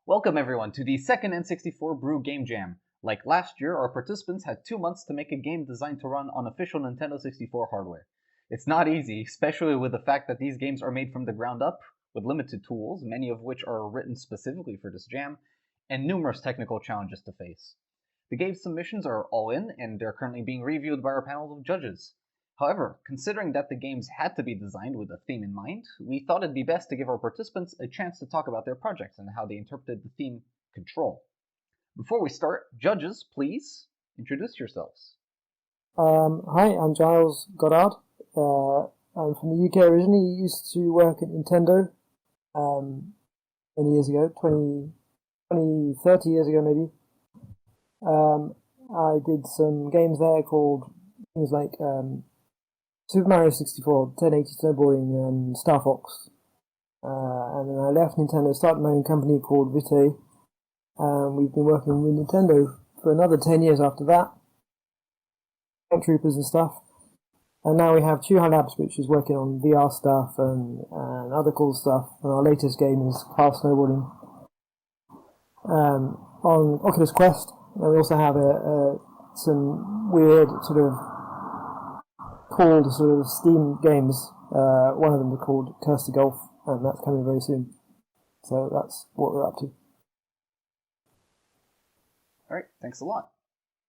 Welcome everyone to the second N64brew Game Jam. Like last year, our participants had 2 months to make a game designed to run on official Nintendo 64 hardware. It's not easy, especially with the fact that these games are made from the ground up, with limited tools, many of which are written specifically for this jam, and numerous technical challenges to face. The game submissions are all in, and they're currently being reviewed by our panel of judges. However, considering that the games had to be designed with a theme in mind, we thought it'd be best to give our participants a chance to talk about their projects and how they interpreted the theme Control. Before we start, judges, please introduce yourselves. Hi, I'm Giles Goddard. I'm from the UK originally. Used to work at Nintendo many years ago, 30 years ago maybe. I did some games there called things like Super Mario 64, 1080 Snowboarding, and Star Fox. And then I left Nintendo, started my own company called Vitae. We've been working with Nintendo for another 10 years after that. Troopers and stuff. And now we have Chuha Labs, which is working on VR stuff and other cool stuff. And our latest game is Fast Snowboarding on Oculus Quest. And we also have some weird sort of cool sort of Steam games. One of them is called Curse to Golf, and that's coming very soon. So that's what we're up to. All right, thanks a lot.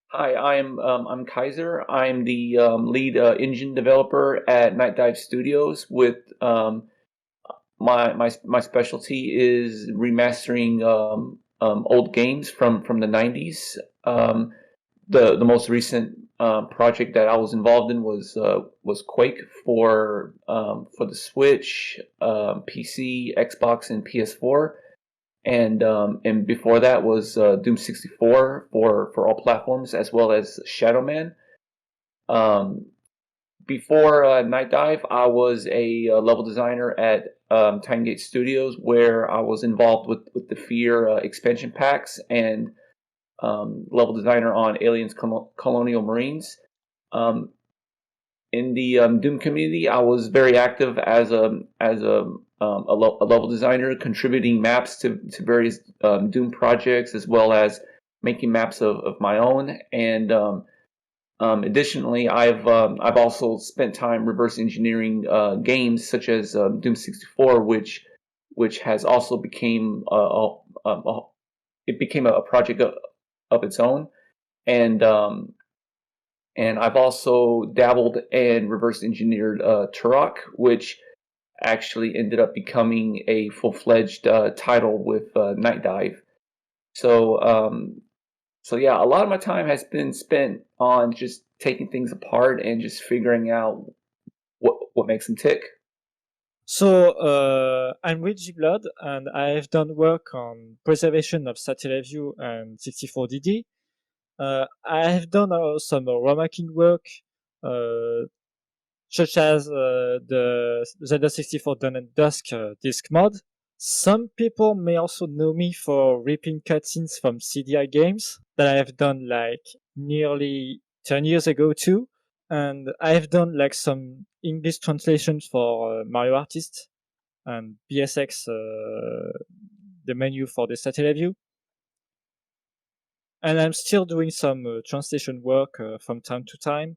Hi, I'm Kaiser. I'm the lead engine developer at Night Dive Studios. With my specialty is remastering old games from the 90s. The most recent project that I was involved in was Quake for the Switch, PC, Xbox, and PS4. And before that was Doom 64 for all platforms, as well as Shadow Man. Before Night Dive, I was a level designer at Time Gate Studios, where I was involved with the Fear expansion packs and level designer on Aliens Colonial Marines. In the Doom community, I was very active as a level designer, contributing maps to various Doom projects, as well as making maps of my own. And additionally, I've also spent time reverse engineering games such as Doom 64, which has also became a project of its own. And I've also dabbled and reverse engineered Turok, which actually ended up becoming a full-fledged title with Night Dive. So yeah, a lot of my time has been spent on just taking things apart and just figuring out what makes them tick. So I'm LuigiBlood, and I've done work on preservation of satellite view and 64DD. I have done some remaking work, such as the Zelda 64 Dawn and Dusk disc mod. Some people may also know me for ripping cutscenes from CDI games that I have done like nearly 10 years ago too. And I've done like some English translations for Mario Artist and BSX, the menu for the satellite view. And I'm still doing some translation work from time to time.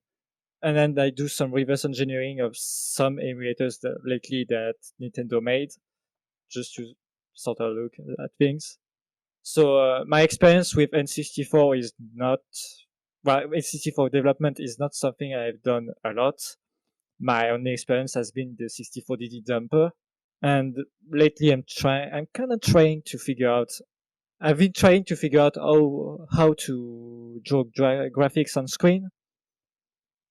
And then I do some reverse engineering of some emulators that Nintendo made, just to sort of look at things. So my experience with N64 is not, well, N64 development is not something I've done a lot. My only experience has been the 64DD dumper. And lately I'm kind of trying to figure out, I've been trying to figure out how to draw graphics on screen.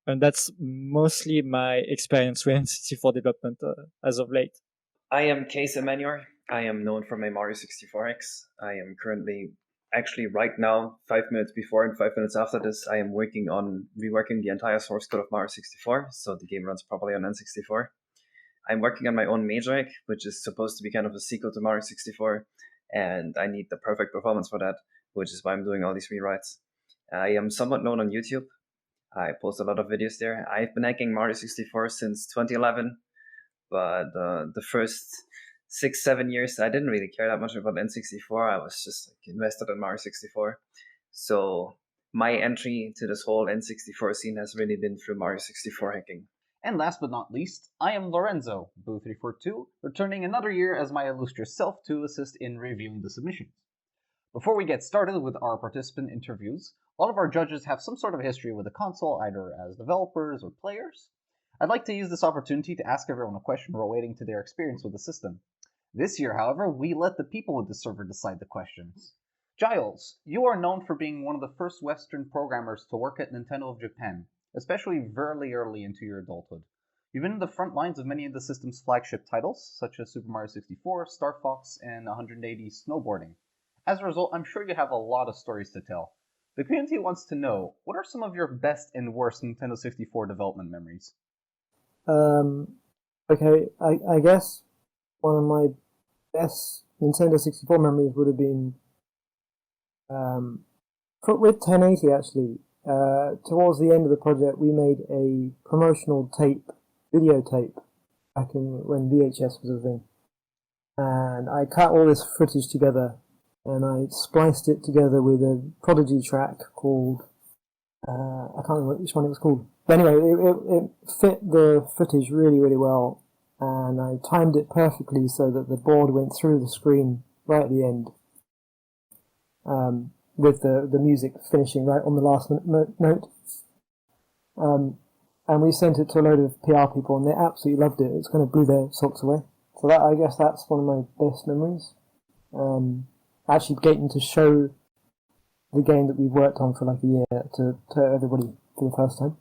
And that's mostly my experience with N64 development as of late. I am Kaze Interview. I am known for my Mario 64X. I am currently, actually right now, 5 minutes before and 5 minutes after this, I am working on reworking the entire source code of Mario 64, so the game runs properly on N64. I'm working on my own Major, which is supposed to be kind of a sequel to Mario 64, and I need the perfect performance for that, which is why I'm doing all these rewrites. I am somewhat known on YouTube. I post a lot of videos there. I've been hacking Mario 64 since 2011, but the first 6-7 years, I didn't really care that much about N64. I was just like, invested in Mario 64. So my entry to this whole N64 scene has really been through Mario 64 hacking. And last but not least, I am Lorenzo, Buu342, returning another year as my illustrious self to assist in reviewing the submissions. Before we get started with our participant interviews, all of our judges have some sort of history with the console, either as developers or players. I'd like to use this opportunity to ask everyone a question relating to their experience with the system. This year, however, we let the people with the server decide the questions. Giles, you are known for being one of the first Western programmers to work at Nintendo of Japan, especially very early into your adulthood. You've been in the front lines of many of the system's flagship titles, such as Super Mario 64, Star Fox, and 180 Snowboarding. As a result, I'm sure you have a lot of stories to tell. The community wants to know, what are some of your best and worst Nintendo 64 development memories? Okay, I guess one of my best Nintendo 64 memories would have been with 1080 actually. Towards the end of the project, we made a promotional video tape, back in when VHS was a thing. And I cut all this footage together, and I spliced it together with a Prodigy track called, I can't remember which one it was called. But anyway, it fit the footage really well, and I timed it perfectly so that the board went through the screen right at the end, with the music finishing right on the last note. And we sent it to a load of PR people, and they absolutely loved it. It's kind of blew their socks away. So that, I guess that's one of my best memories. Actually getting to show the game that we've worked on for like a year to everybody for the first time.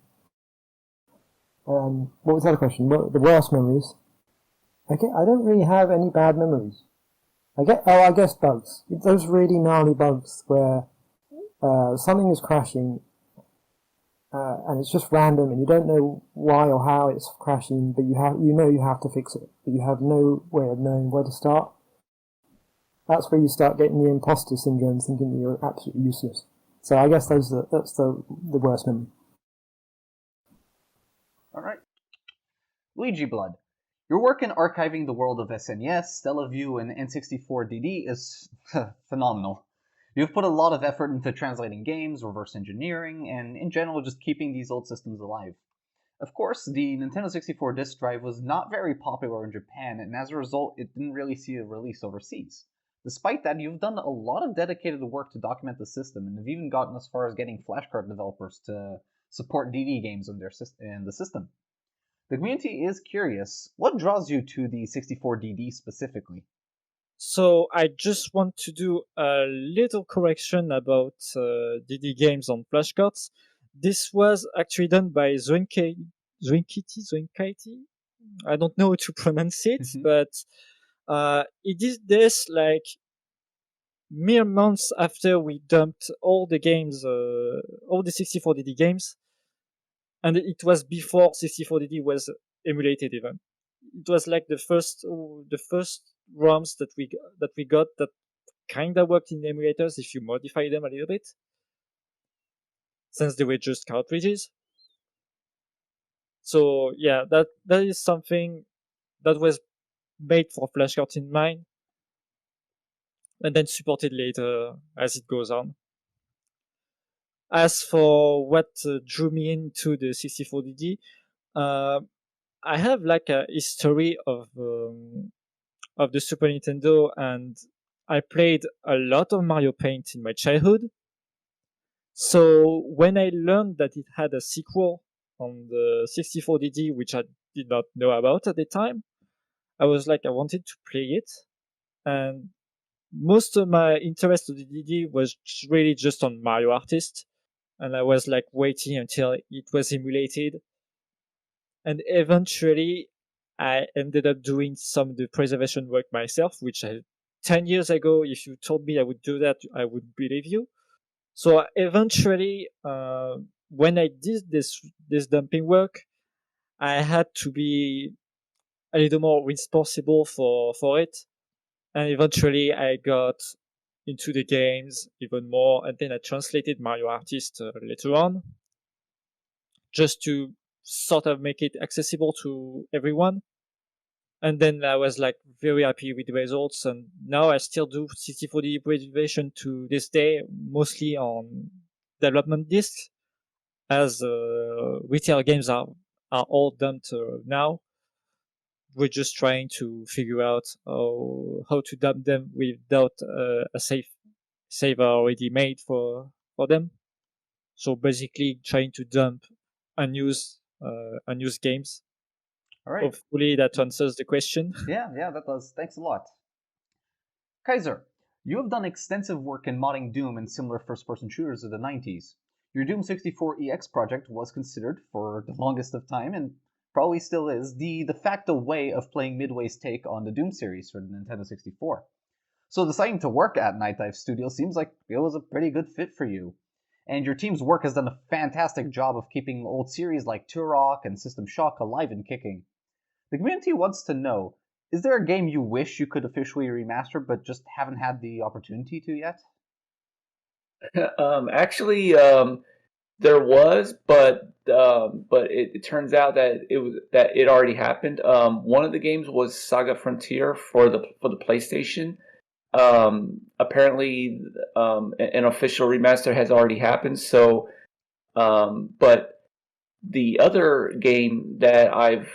What was the other question? The worst memories? I don't really have any bad memories. I guess bugs. Those really gnarly bugs where something is crashing, and it's just random, and you don't know why or how it's crashing, but you have to fix it, but you have no way of knowing where to start. That's where you start getting the imposter syndrome, thinking that you're absolutely useless. So I guess that's the worst memory. Alright. LuigiBlood. Your work in archiving the world of SNES, Stellaview, and N64DD is phenomenal. You've put a lot of effort into translating games, reverse engineering, and in general just keeping these old systems alive. Of course, the Nintendo 64 disk drive was not very popular in Japan, and as a result, it didn't really see a release overseas. Despite that, you've done a lot of dedicated work to document the system, and have even gotten as far as getting flashcard developers to support DD games in the system. The community is curious, what draws you to the 64DD specifically? So I just want to do a little correction about DD games on flashcards. This was actually done by Zoinkaiti. I don't know how to pronounce it, but he did this like mere months after we dumped all the games, all the 64DD games, and it was before 64DD was emulated even. It was like the first ROMs that we got that kinda worked in emulators if you modify them a little bit, since they were just cartridges. So yeah, that is something that was made for flashcards in mind, and then supported later as it goes on. As for what drew me into the 64DD, I have like a history of the Super Nintendo, and I played a lot of Mario Paint in my childhood. So when I learned that it had a sequel on the 64DD, which I did not know about at the time, I was like, I wanted to play it. And most of my interest of the DD was really just on Mario Artist. And I was like waiting until it was emulated. And eventually I ended up doing some of the preservation work myself, which 10 years ago, if you told me I would do that, I would believe you. So eventually, when I did this dumping work, I had to be a little more responsible for it. And eventually I got into the games even more, and then I translated Mario Artist later on, just to sort of make it accessible to everyone. And then I was like very happy with the results. And now I still do 64D preservation to this day, mostly on development disks, as retail games are all dumped now. We're just trying to figure out how to dump them without a save already made for them. So basically, trying to dump unused games. All right. Hopefully, that answers the question. Yeah, that does. Thanks a lot. Kaiser, you have done extensive work in modding Doom and similar first-person shooters of the 90s. Your Doom 64EX project was considered, for the longest of time, and probably still is, the de facto way of playing Midway's take on the Doom series for the Nintendo 64. So deciding to work at Night Dive Studio seems like it was a pretty good fit for you. And your team's work has done a fantastic job of keeping old series like Turok and System Shock alive and kicking. The community wants to know, is there a game you wish you could officially remaster but just haven't had the opportunity to yet? Actually, there was, but it turns out that it already happened. One of the games was Saga Frontier for the PlayStation. Apparently, an official remaster has already happened. So, but the other game that I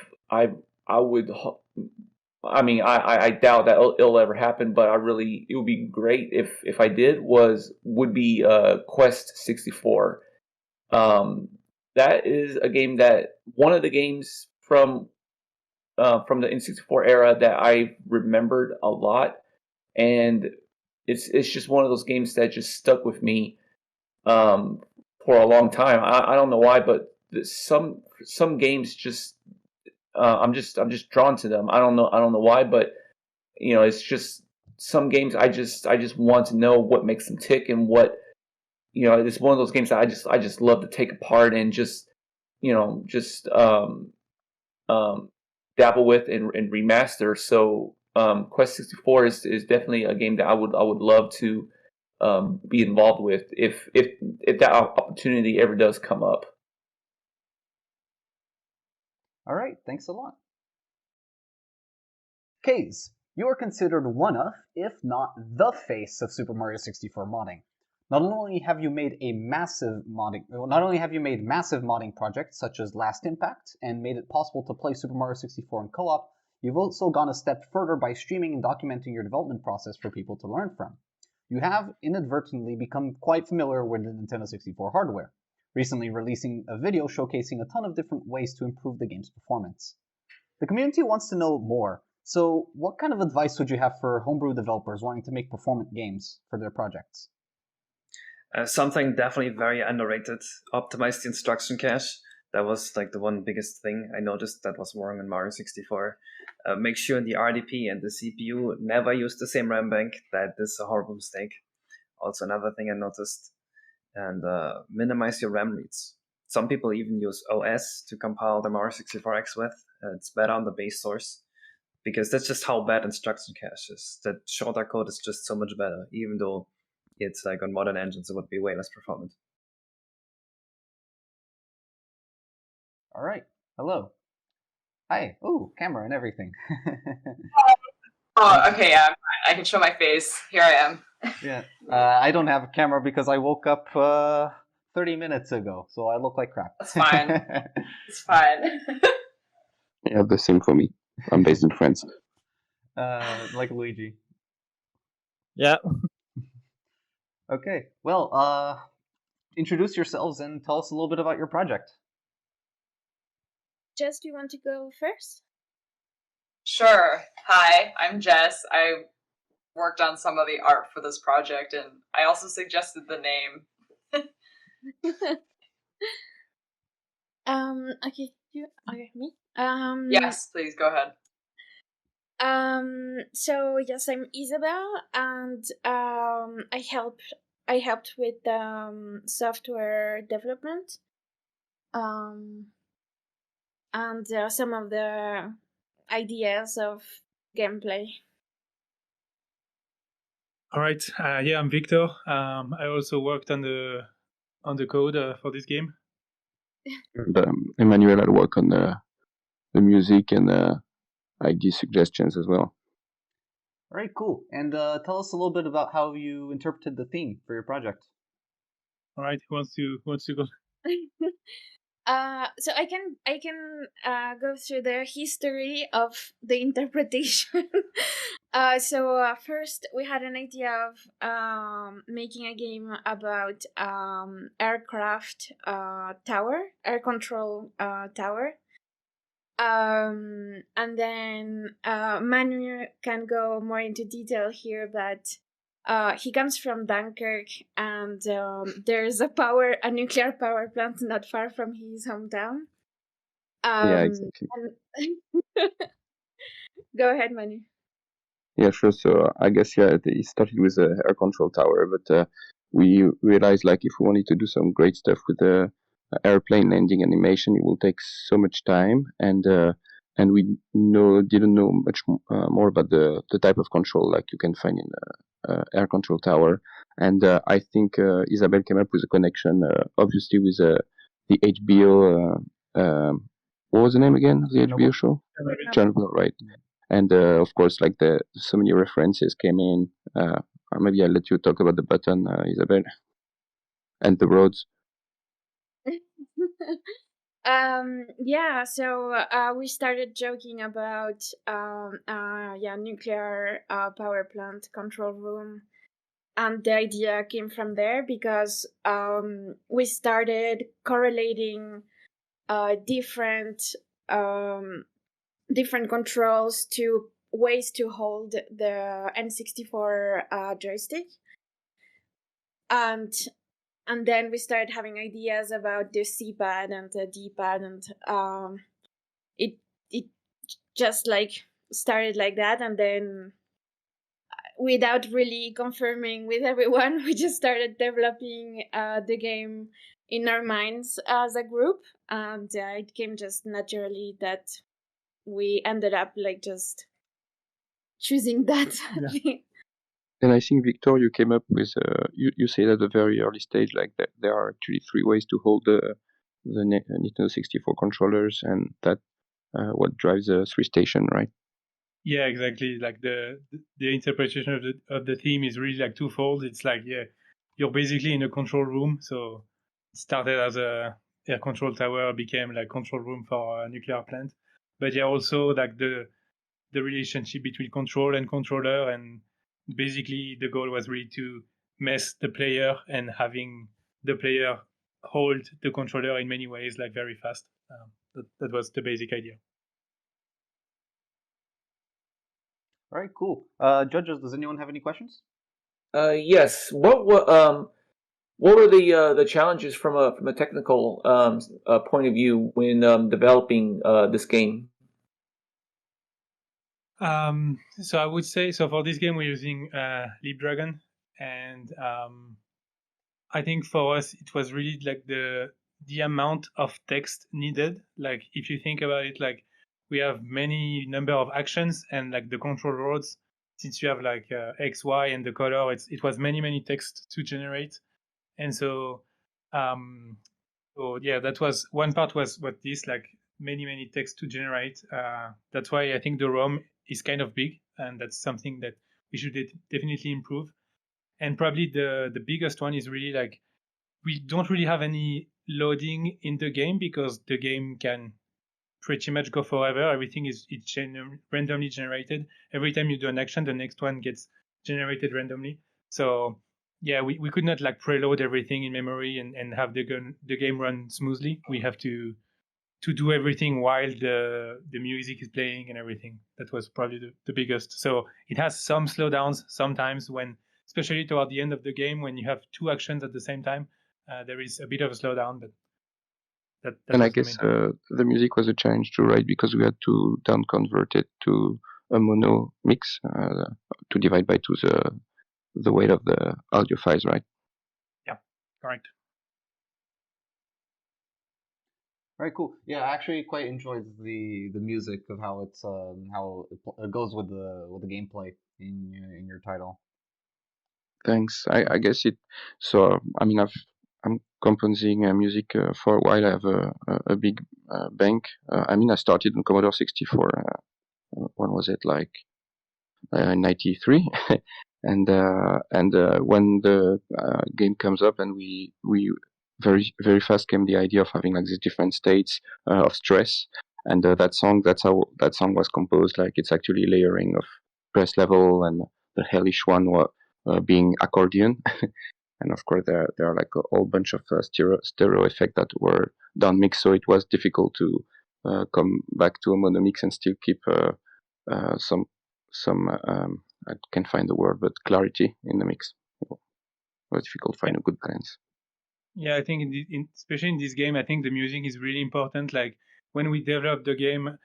doubt that it'll ever happen, but it would be great if I did, would be Quest 64. That is a game one of the games from the N64 era that I remembered a lot, and it's just one of those games that just stuck with me for a long time. I don't know why, but some games just I'm just drawn to them. I don't know why, but it's just some games I just want to know what makes them tick, and what it's one of those games that I just love to take apart and just dabble with and remaster. So Quest 64 is definitely a game that I would love to be involved with if that opportunity ever does come up. All right, thanks a lot. Kaze, you are considered one of, if not the face of Super Mario 64 modding. Not only have you made massive modding projects such as Last Impact and made it possible to play Super Mario 64 in co-op, you've also gone a step further by streaming and documenting your development process for people to learn from. You have inadvertently become quite familiar with the Nintendo 64 hardware, recently releasing a video showcasing a ton of different ways to improve the game's performance. The community wants to know more, so what kind of advice would you have for homebrew developers wanting to make performant games for their projects? Something definitely very underrated. Optimize the instruction cache. That was like the one biggest thing I noticed that was wrong in Mario 64. Make sure the RDP and the CPU never use the same RAM bank. That is a horrible mistake. Also another thing I noticed. And minimize your RAM reads. Some people even use OS to compile the Mario 64X with. It's better on the base source, because that's just how bad instruction cache is. That shorter code is just so much better, even though it's like on modern engines it would be way less performant. All right. Hello. Hi. Ooh, camera and everything. Oh, okay, yeah, I can show my face. Here I am. Yeah. I don't have a camera because I woke up 30 minutes ago, so I look like crap. That's fine. It's fine. Yeah, the same for me. I'm based in France. Like Luigi. Yeah. Okay. Well, introduce yourselves and tell us a little bit about your project. Jess, do you want to go first? Sure. Hi, I'm Jess. I worked on some of the art for this project, and I also suggested the name. Okay, me? Yes, please, go ahead. So yes, I'm Isabel, and I helped with software development, and some of the ideas of gameplay. All right. Yeah, I'm Victor. I also worked on the code for this game. And, Emmanuel, I work on the music and ideas, suggestions as well. All right, cool. And tell us a little bit about how you interpreted the theme for your project. All right, who wants to go? So I can go through the history of the interpretation. So first we had an idea of making a game about aircraft air control tower. And then Manu can go more into detail here, but he comes from Dunkirk, and there's a nuclear power plant not far from his hometown. Yeah, exactly. Go ahead, Manu. Yeah, sure. So I guess it started with a air control tower, but we realized like if we wanted to do some great stuff with the airplane landing animation, it will take so much time, and we didn't know much more about the type of control like you can find in air control tower. And I think Isabel came up with a connection, obviously with the HBO. What was the name again of the HBO show? Chernobyl, right? And of course, like so many references came in. Or maybe I'll let you talk about the button, Isabel, and the roads. Yeah, so we started joking about nuclear power plant control room, and the idea came from there because we started correlating different controls to ways to hold the N64 joystick, and then we started having ideas about the C-pad and the D-pad, and it just like started like that, and then without really confirming with everyone, we just started developing the game in our minds as a group, and it came just naturally that we ended up like just choosing that. Yeah. And I think, Victor, you came up with, you said at a very early stage, like that there are actually 3 ways to hold the Nintendo 64 controllers, and that what drives the 3 station, right? Yeah, exactly. Like the interpretation of the theme is really like twofold. It's like, yeah, you're basically in a control room. So it started as a air control tower, became like control room for a nuclear plant. But yeah, also like the relationship between control and controller, and basically the goal was really to mess the player and having the player hold the controller in many ways, like very fast. That was the basic idea. All right, cool. Judges, does anyone have any questions? Yes. What were the challenges from a technical point of view when developing this game? So I would say, so for this game we're using LeapDragon, and I think for us it was really like the amount of text needed. Like if you think about it, like we have many number of actions, and like the control roads, since you have like X, Y, and the color, it was many text to generate, and so yeah, that was one part, was what this like many text to generate. That's why I think the ROM is kind of big, and that's something that we should definitely improve. And probably the biggest one is really like we don't really have any loading in the game, because the game can pretty much go forever. Everything is randomly generated. Every time you do an action, the next one gets generated randomly. So yeah, we could not like preload everything in memory and have the game run smoothly. We have to do everything while the music is playing and everything. That was probably the biggest. So it has some slowdowns sometimes, when, especially toward the end of the game, when you have 2 actions at the same time, there is a bit of a slowdown. But that and I was the guess main. the music was a challenge too, right? Because we had to down convert it to a mono mix to divide by 2 the weight of the audio files, right? Yeah, correct. All right, cool. Yeah, I actually quite enjoyed the music of how it goes with the gameplay in your title. Thanks. I guess it. So I mean, I'm composing music for a while. I have a big bank. I mean, I started on Commodore 64 when was it, like 93? and when the game comes up, and we very fast came the idea of having like these different states of stress, and that's how that song was composed. Like, it's actually layering of stress level, and the hellish one being accordion. And of course, there are like a whole bunch of stereo effects that were down mixed, so it was difficult to come back to a mono mix and still keep some I can't find the word, but clarity in the mix. It was difficult to find a good balance. Yeah, I think especially in this game, I think the music is really important. Like, when we develop the game,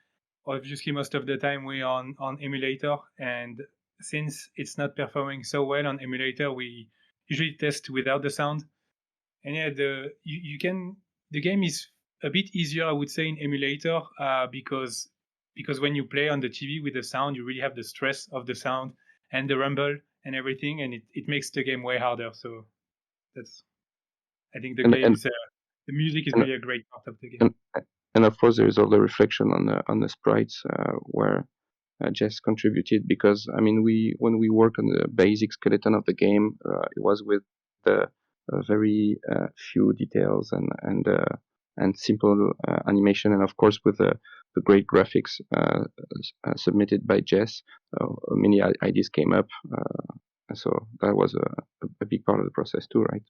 obviously most of the time we're on emulator, and since it's not performing so well on emulator, we usually test without the sound. And yeah, the game is a bit easier, I would say, in emulator because when you play on the TV with the sound, you really have the stress of the sound and the rumble and everything, and it makes the game way harder. So that's, I think, the music is really a great part of the game. And of course, there is all the reflection on the sprites where Jess contributed, because I mean, when we work on the basic skeleton of the game, it was with the very few details and simple animation, and of course with the great graphics submitted by Jess, many ideas came up, so that was a big part of the process too, right?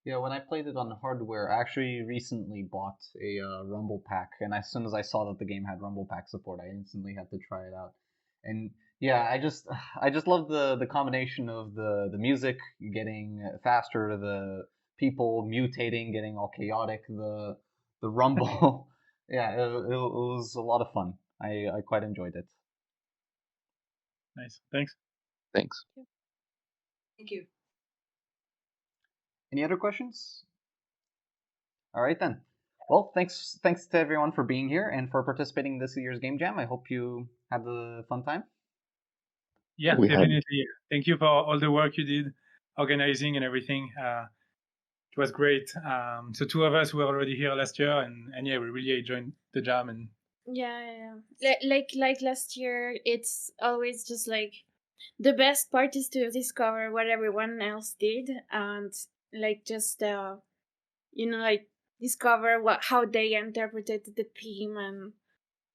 Yeah, when I played it on hardware, I actually recently bought a Rumble Pack, and as soon as I saw that the game had Rumble Pack support, I instantly had to try it out. And yeah, I just love the combination of the music getting faster, the people mutating, getting all chaotic, the rumble. Yeah, it was a lot of fun. I quite enjoyed it. Nice, thanks. Thanks. Thank you. Any other questions? All right then. Well, thanks to everyone for being here and for participating in this year's Game Jam. I hope you had a fun time. Yeah, definitely. Thank you for all the work you did, organizing and everything. It was great. So two of us were already here last year, and yeah, we really enjoyed the jam. And yeah. Like last year, it's always just like the best part is to discover what everyone else did, and like just like discover how they interpreted the theme,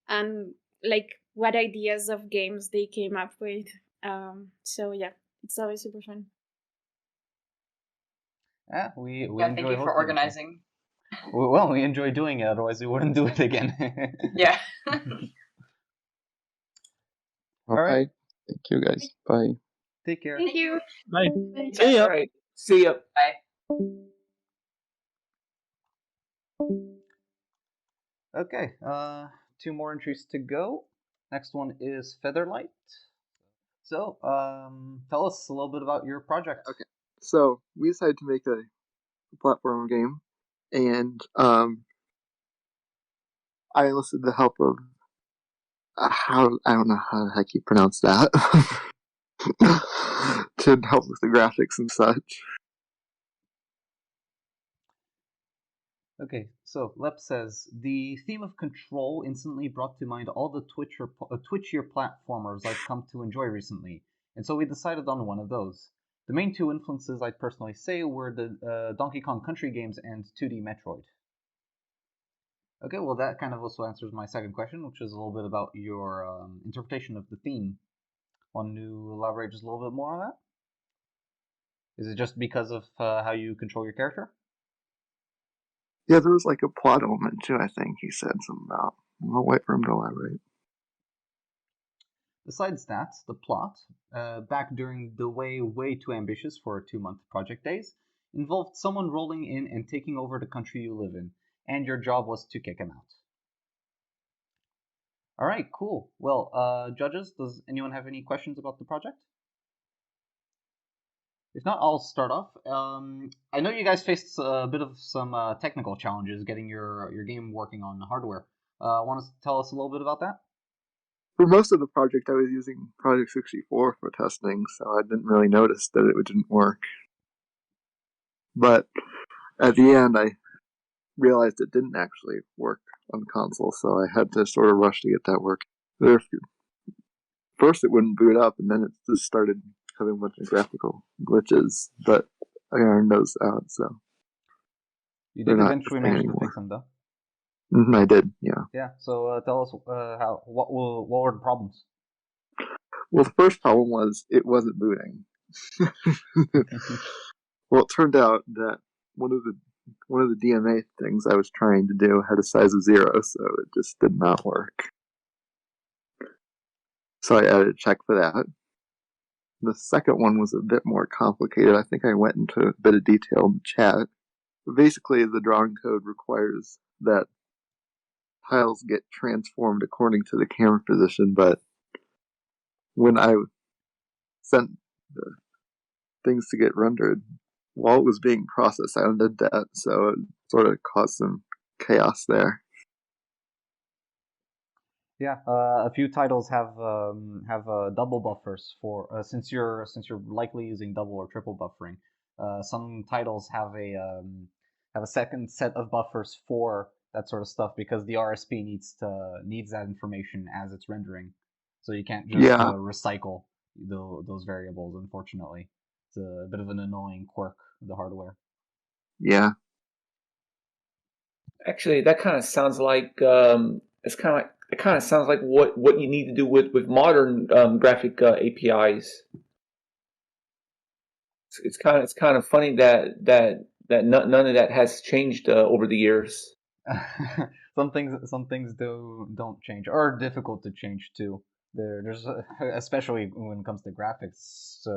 and like what ideas of games they came up with. So yeah, it's always super fun. Yeah, we yeah, thank you for organizing. Well, we enjoy doing it, otherwise we wouldn't do it again. Yeah. All right. Thank you, guys. Bye. Take care. Thank you. Bye. See ya. Right. See ya. Bye. Okay, two more entries to go. Next one is Featherlight. So, tell us a little bit about your project. Okay, so we decided to make a platform game, and I enlisted the help of I don't know how the heck you pronounce that to help with the graphics and such. Okay, so Lep says, the theme of control instantly brought to mind all the twitchier platformers I've come to enjoy recently, and so we decided on one of those. The main two influences I'd personally say were the Donkey Kong Country games and 2D Metroid. Okay, well that kind of also answers my second question, which is a little bit about your interpretation of the theme. Want to elaborate just a little bit more on that? Is it just because of how you control your character? Yeah, there was like a plot element too, I think he said something about. I'll wait for him to elaborate. Besides that, the plot, back during the way too ambitious for 2-month project days, involved someone rolling in and taking over the country you live in, and your job was to kick him out. Alright, cool. Well, judges, does anyone have any questions about the project? If not, I'll start off. I know you guys faced a bit of some technical challenges getting your game working on hardware. Want to tell us a little bit about that? For most of the project, I was using Project 64 for testing, so I didn't really notice that it didn't work. But at the end, I realized it didn't actually work on console, so I had to sort of rush to get that work. First, it wouldn't boot up, and then it just started having a bunch of graphical glitches, but I ironed those out, so. You did eventually manage to fix them, though. I did, yeah. Yeah, so tell us what were the problems? Well, the first problem was it wasn't booting. Well, it turned out that one of the DMA things I was trying to do had a size of 0, so it just did not work. So I added a check for that. The second one was a bit more complicated. I think I went into a bit of detail in the chat. But basically, the drawing code requires that tiles get transformed according to the camera position, but when I sent the things to get rendered, while it was being processed, I undid that, so it sort of caused some chaos there. Yeah, a few titles have double buffers for since you're likely using double or triple buffering. Some titles have a second set of buffers for that sort of stuff because the RSP needs that information as it's rendering, so you can't just recycle those variables. Unfortunately, it's a bit of an annoying quirk of the hardware. Yeah. Actually, that kind of sounds like it kind of sounds like what you need to do with modern graphic APIs. It's kind of funny that none of that has changed over the years. Some things don't change, or are difficult to change too. There's especially when it comes to graphics,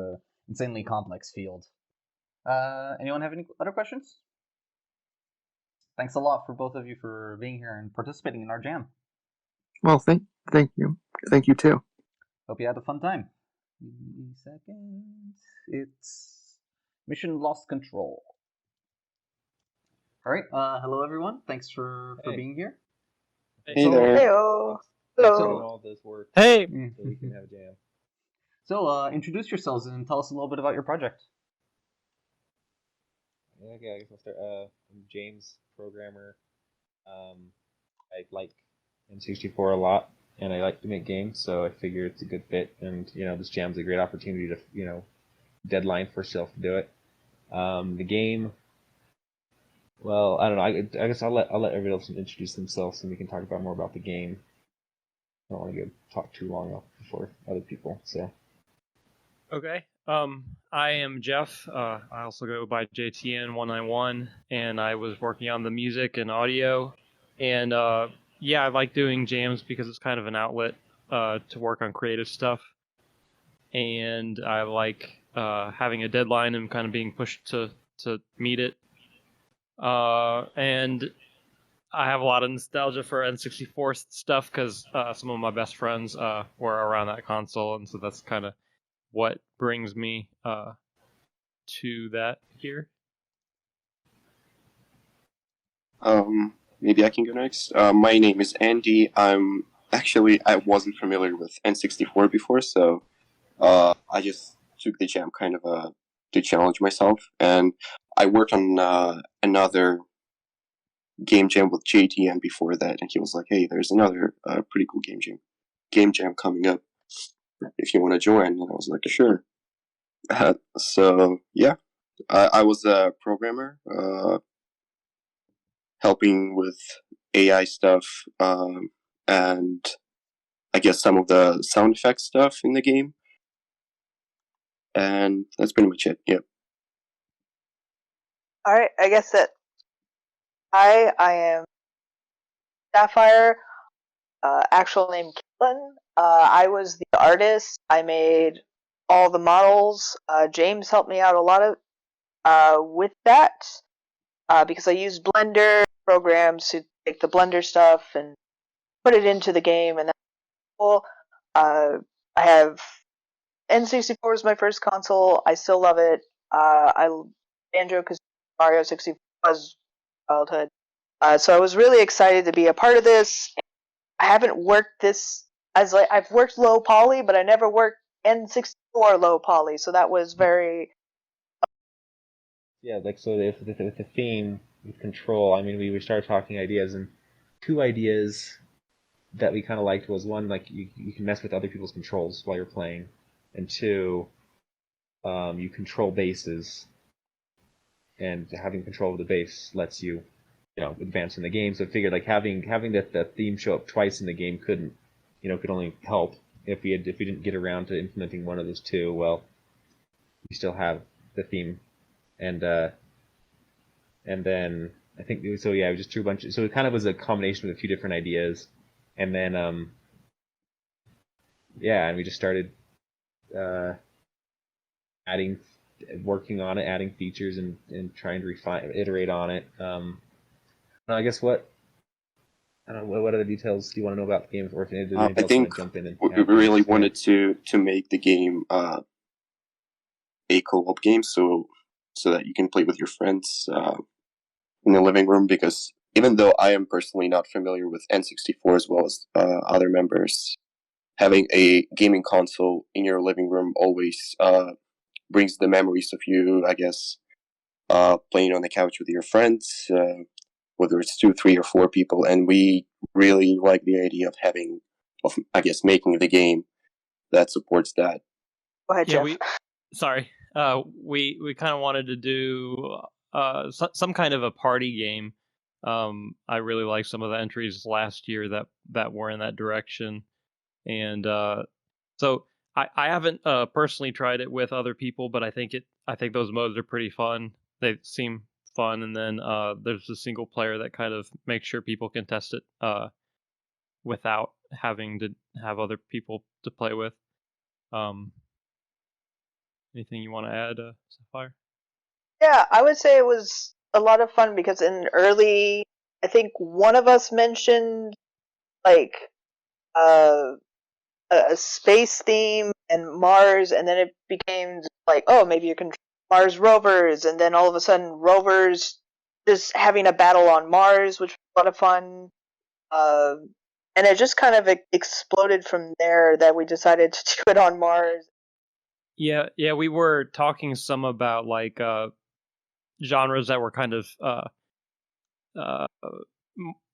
insanely complex field. Anyone have any other questions? Thanks a lot for both of you for being here and participating in our jam. Well, thank you. Thank you too. Hope you had a fun time. Seconds. It's Mission Lost Control. All right. Hello, everyone. Thanks for being here. Hey there. Hello. Hello. All this work. Hey. So we can have a jam. So, introduce yourselves and tell us a little bit about your project. Okay, I guess I'll start. I'm James, programmer. I like N64 a lot, and I like to make games, so I figure it's a good fit. And this jam's a great opportunity to deadline for yourself to do it. The game. Well, I don't know. I guess I'll let everybody else introduce themselves, and we can talk more about the game. I don't want to talk too long before other people. So. Okay. I am Jeff. I also go by JTN191, and I was working on the music and audio. And I like doing jams because it's kind of an outlet to work on creative stuff. And I like having a deadline and kind of being pushed to meet it. And I have a lot of nostalgia for N64 stuff because some of my best friends were around that console, and so that's kind of what brings me to that here. Maybe I can go next. My name is Andy. I wasn't familiar with N64 before, so I just took the jam kind of to challenge myself, and I worked on another game jam with JTN before that, and he was like, "Hey, there's another pretty cool game jam coming up. If you want to join," and I was like, "Sure." So yeah, I was a programmer, helping with AI stuff, and I guess some of the sound effects stuff in the game, and that's pretty much it. Yep. All right, I guess that I am Sapphire. Actual name Caitlin. I was the artist. I made all the models. James helped me out a lot with that because I used Blender programs to take the Blender stuff and put it into the game, and that's cool. I have N64 is my first console. I still love it. I Banjo because Mario 64 was childhood. So I was really excited to be a part of this. I haven't worked this I've worked low poly, but I never worked N64 low poly, so that was very. Yeah, like so with the theme with Control. I mean, we started talking ideas, and two ideas that we kind of liked was one, like you can mess with other people's controls while you're playing, and two, you control bases, and having control of the base lets you, advance in the game. So I figured like having that theme show up twice in the game could only help. If we didn't get around to implementing one of those two, well, we still have the theme, and then I think so. Yeah, we just threw a bunch. So it kind of was a combination of a few different ideas, and then and we just started working on it, adding features, and trying to iterate on it. I guess what other details do you want to know about the game, or if anything else I think jump in and we really wanted to make the game a co-op game, so that you can play with your friends in the living room. Because even though I am personally not familiar with N64 as well as other members, having a gaming console in your living room always brings the memories of you, I guess, playing on the couch with your friends, whether it's 2, 3, or 4 people. And we really like the idea of making the game that supports that. Go ahead, Jeff. We kind of wanted to do some kind of a party game. I really liked some of the entries last year that were in that direction, and so I haven't personally tried it with other people, but I think those modes are pretty fun. They seem fun, and then there's a single player that kind of makes sure people can test it without having to have other people to play with. Anything you want to add, Sapphire? Yeah, I would say it was a lot of fun because I think one of us mentioned like a space theme and Mars, and then it became like, oh, maybe you can Mars rovers, and then all of a sudden rovers just having a battle on Mars, which was a lot of fun. And it just kind of exploded from there that we decided to do it on Mars. Yeah, we were talking some about like genres that were kind of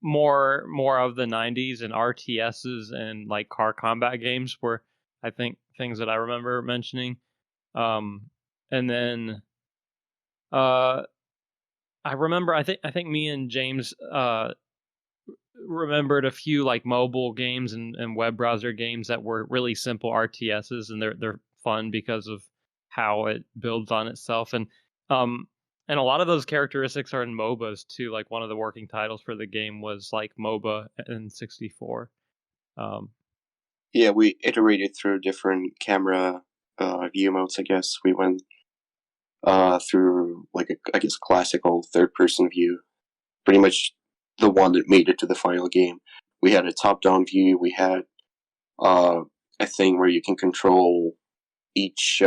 more of the 90s, and RTSs and like car combat games were, I think, things that I remember mentioning. And then I remember I think me and James remembered a few like mobile games and web browser games that were really simple RTSs, and they're fun because of how it builds on itself, and a lot of those characteristics are in MOBAs too. Like one of the working titles for the game was like MOBA N64. Yeah, we iterated through different camera view modes. I guess we went through like a classical third-person view, pretty much the one that made it to the final game. We had a top-down view. We had a thing where you can control each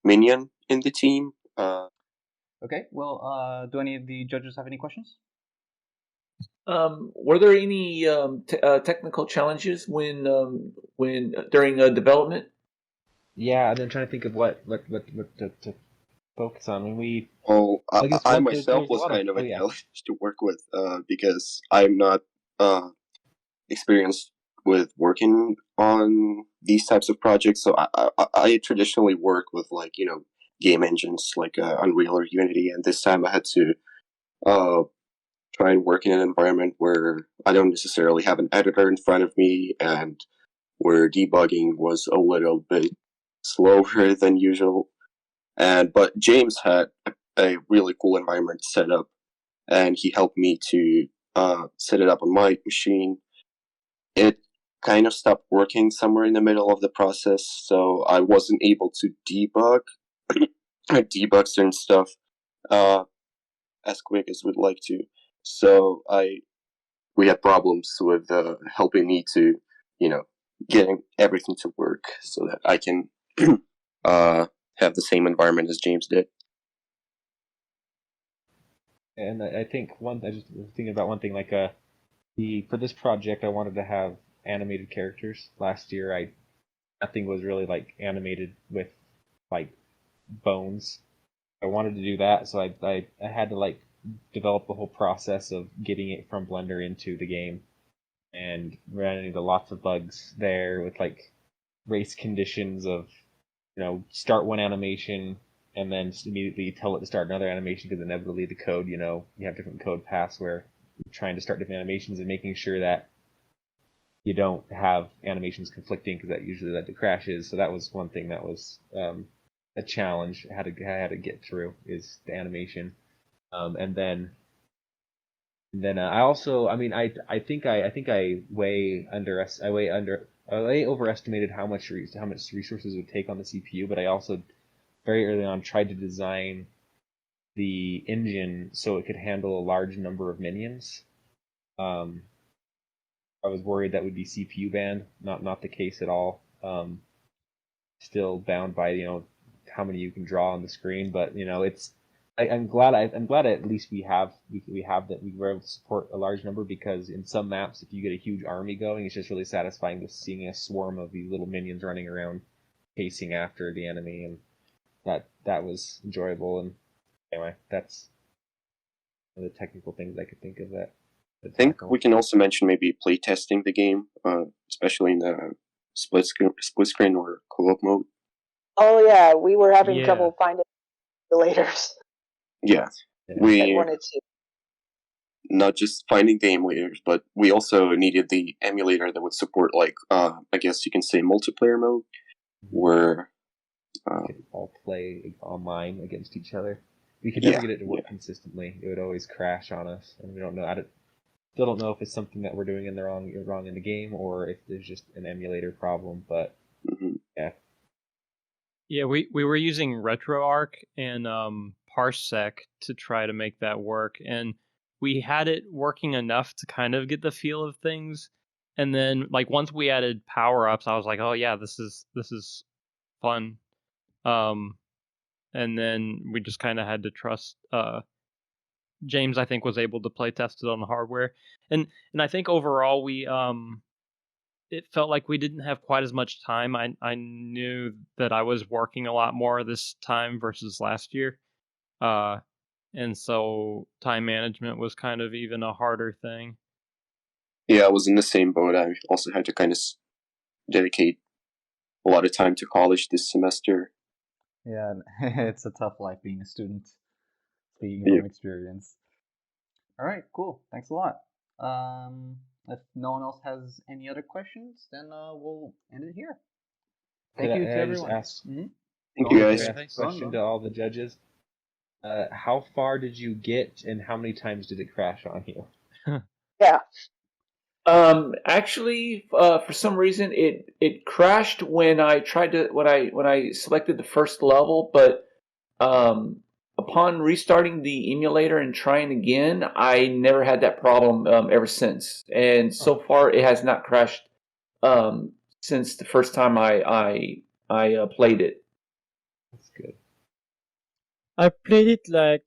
minion in the team. Okay, well, do any of the judges have any questions? Were there any technical challenges when during development? Yeah, I've been trying to think of what to focus on. When I myself was kind of a challenge to work with because I'm not experienced with working on these types of projects. So I traditionally work with game engines like Unreal or Unity, and this time I had to try and work in an environment where I don't necessarily have an editor in front of me, and where debugging was a little bit slower than usual. But James had a really cool environment set up, and he helped me to set it up on my machine. It kind of stopped working somewhere in the middle of the process, so I wasn't able to debug certain stuff as quick as we'd like to. So we had problems with helping me to, getting everything to work so that I can have the same environment as James did. And I think I just was thinking about one thing, like for this project, I wanted to have animated characters. Last year, nothing was really like animated with like bones. I wanted to do that, so I had to like developed the whole process of getting it from Blender into the game, and ran into lots of bugs there with like race conditions of, start one animation and then just immediately tell it to start another animation, because inevitably the code, you have different code paths where you're trying to start different animations and making sure that you don't have animations conflicting, because that usually led to crashes. So that was one thing that was a challenge I had to get through, is the animation. And then I also, I think I way overestimated how much resources it would take on the CPU, but I also very early on tried to design the engine so it could handle a large number of minions. I was worried that would be CPU banned. Not the case at all. Still bound by how many you can draw on the screen, but it's. I'm glad at least we have that we were able to support a large number, because in some maps, if you get a huge army going, it's just really satisfying just seeing a swarm of these little minions running around chasing after the enemy, and that was enjoyable. And anyway, that's one of the technical things I could think of that. I think we can also mention maybe playtesting the game, especially in the split screen or co-op mode. Oh yeah, we were having trouble finding emulators. Yeah, we wanted to. Not just finding the emulators, but we also needed the emulator that would support, like, I guess you can say multiplayer mode, where all play online against each other. We could never get it to work consistently. It would always crash on us, and we don't know. Still don't know if it's something that we're doing wrong in the game, or if there's just an emulator problem. But yeah, we were using RetroArch and Parsec to try to make that work, and we had it working enough to kind of get the feel of things. And then, like, once we added power ups, I was like, oh yeah, this is fun. And then we just kind of had to trust. James, I think, was able to play test it on the hardware, and I think overall we it felt like we didn't have quite as much time. I knew that I was working a lot more this time versus last year, and so time management was kind of even a harder thing. Yeah, I was in the same boat. I also had to kind of dedicate a lot of time to college this semester. Yeah, it's a tough life being a student. Speaking from experience. All right, cool. Thanks a lot. If no one else has any other questions, then we'll end it here. Thank you to everyone. Thank you, guys. Question to all the judges: how far did you get, and how many times did it crash on you? Yeah. Actually, for some reason, it crashed when I when I selected the first level, but upon restarting the emulator and trying again, I never had that problem ever since. And so far, it has not crashed since the first time I played it. That's good. I played it like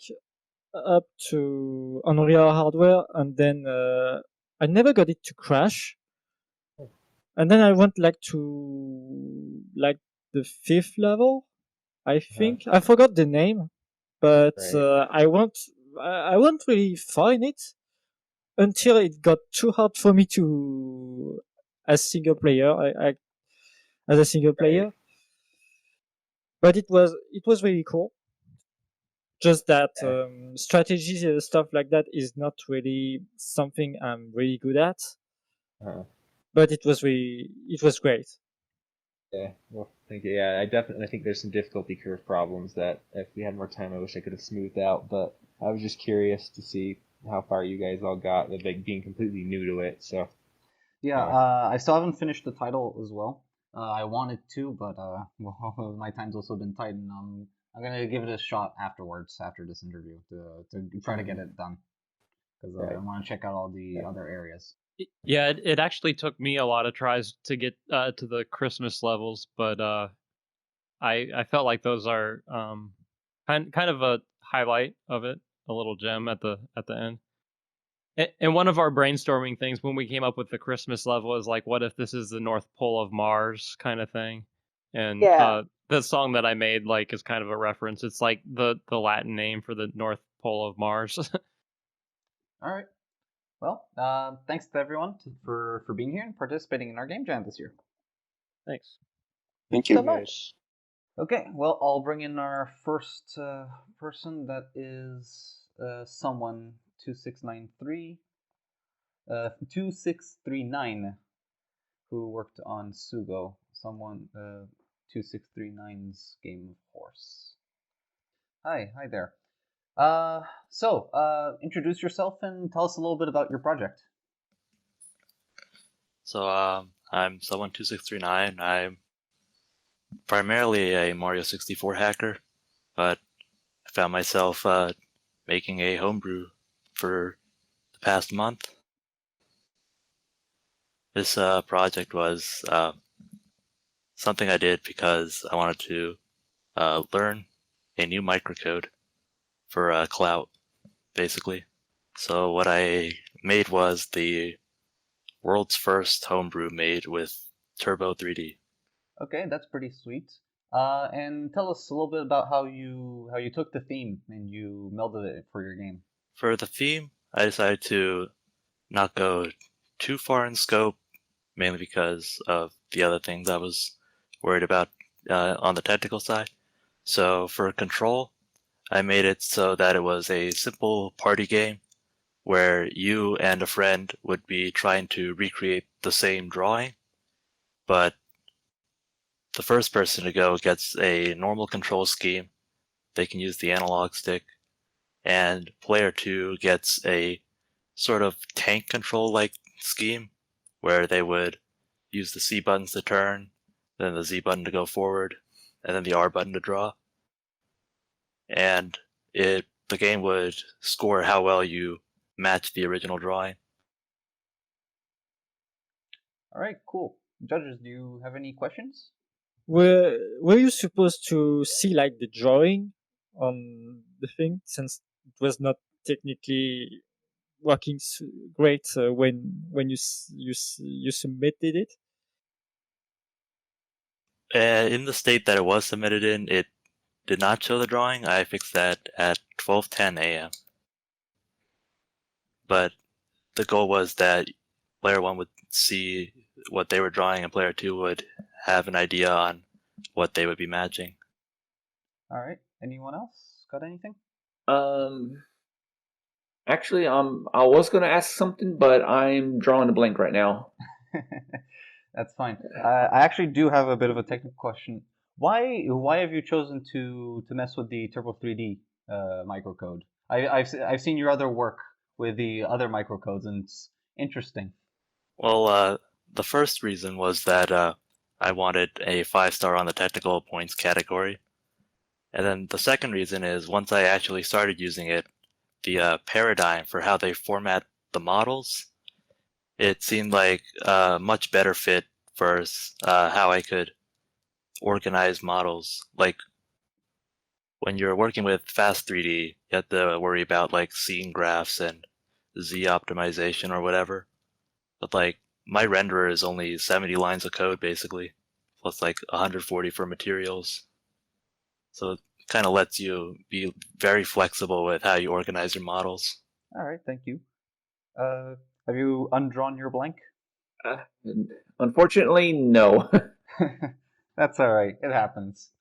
up to Unreal hardware, and then I never got it to crash. And then I went like to like the 5th level, I think. I forgot the name, but I won't really far in it until it got too hard for me to as single player. As a single player, but it was really cool. Just that strategy stuff like that is not really something I'm really good at. But it was great. Yeah, well, thank you. Yeah, I think there's some difficulty curve problems that if we had more time, I wish I could have smoothed out. But I was just curious to see how far you guys all got, with being completely new to it. So yeah, I still haven't finished the title as well. I wanted to, but well, my time's also been tight, and I'm gonna give it a shot afterwards, after this interview, to try to get it done, because I want to check out all the other areas. Yeah, it actually took me a lot of tries to get to the Christmas levels, but I felt like those are kind of a highlight of it, a little gem at the end. And one of our brainstorming things when we came up with the Christmas level is like, what if this is the North Pole of Mars kind of thing? And the song that I made is kind of a reference. It's like the Latin name for the North pole of Mars. All right. Well, thanks to everyone for being here and participating in our game jam this year. Thanks. Thank you So much. Okay, well, I'll bring in our first person. That is someone 2639, who worked on sUGGOH. Someone 2639's Game of Horse. Hi there. Introduce yourself and tell us a little bit about your project. So, I'm someone2639. I'm primarily a Mario 64 hacker, but I found myself making a homebrew for the past month. This project was something I did because I wanted to learn a new microcode for clout, basically. So what I made was the world's first homebrew made with Turbo 3D. Okay, that's pretty sweet. And tell us a little bit about how you took the theme and you melded it for your game. For the theme, I decided to not go too far in scope, mainly because of the other things I was worried about on the technical side. So for control, I made it so that it was a simple party game where you and a friend would be trying to recreate the same drawing, but the first person to go gets a normal control scheme. They can use the analog stick, and player 2 gets a sort of tank control-like scheme where they would use the C buttons to turn, then the Z button to go forward, and then the R button to draw. And the game would score how well you match the original drawing. All right, cool. Judges, do you have any questions? Were you supposed to see like the drawing on the thing, since it was not technically working great when you submitted it? In the state that it was submitted in, it did not show the drawing. I fixed that at 12:10 a.m. But the goal was that player 1 would see what they were drawing and player 2 would have an idea on what they would be matching. All right. Anyone else got anything? Actually, I was going to ask something, but I'm drawing a blank right now. That's fine. I actually do have a bit of a technical question. Why have you chosen to mess with the Turbo 3D microcode? I've seen your other work with the other microcodes, and it's interesting. Well, the first reason was that I wanted a 5-star on the technical points category. And then the second reason is once I actually started using it, the paradigm for how they format the models, it seemed like a much better fit for how I could organize models. Like when you're working with fast 3D, you have to worry about like scene graphs and Z optimization or whatever. But like my renderer is only 70 lines of code basically, plus like 140 for materials. So it kind of lets you be very flexible with how you organize your models. All right, thank you. Have you undrawn your blank? Unfortunately, no. That's all right. It happens.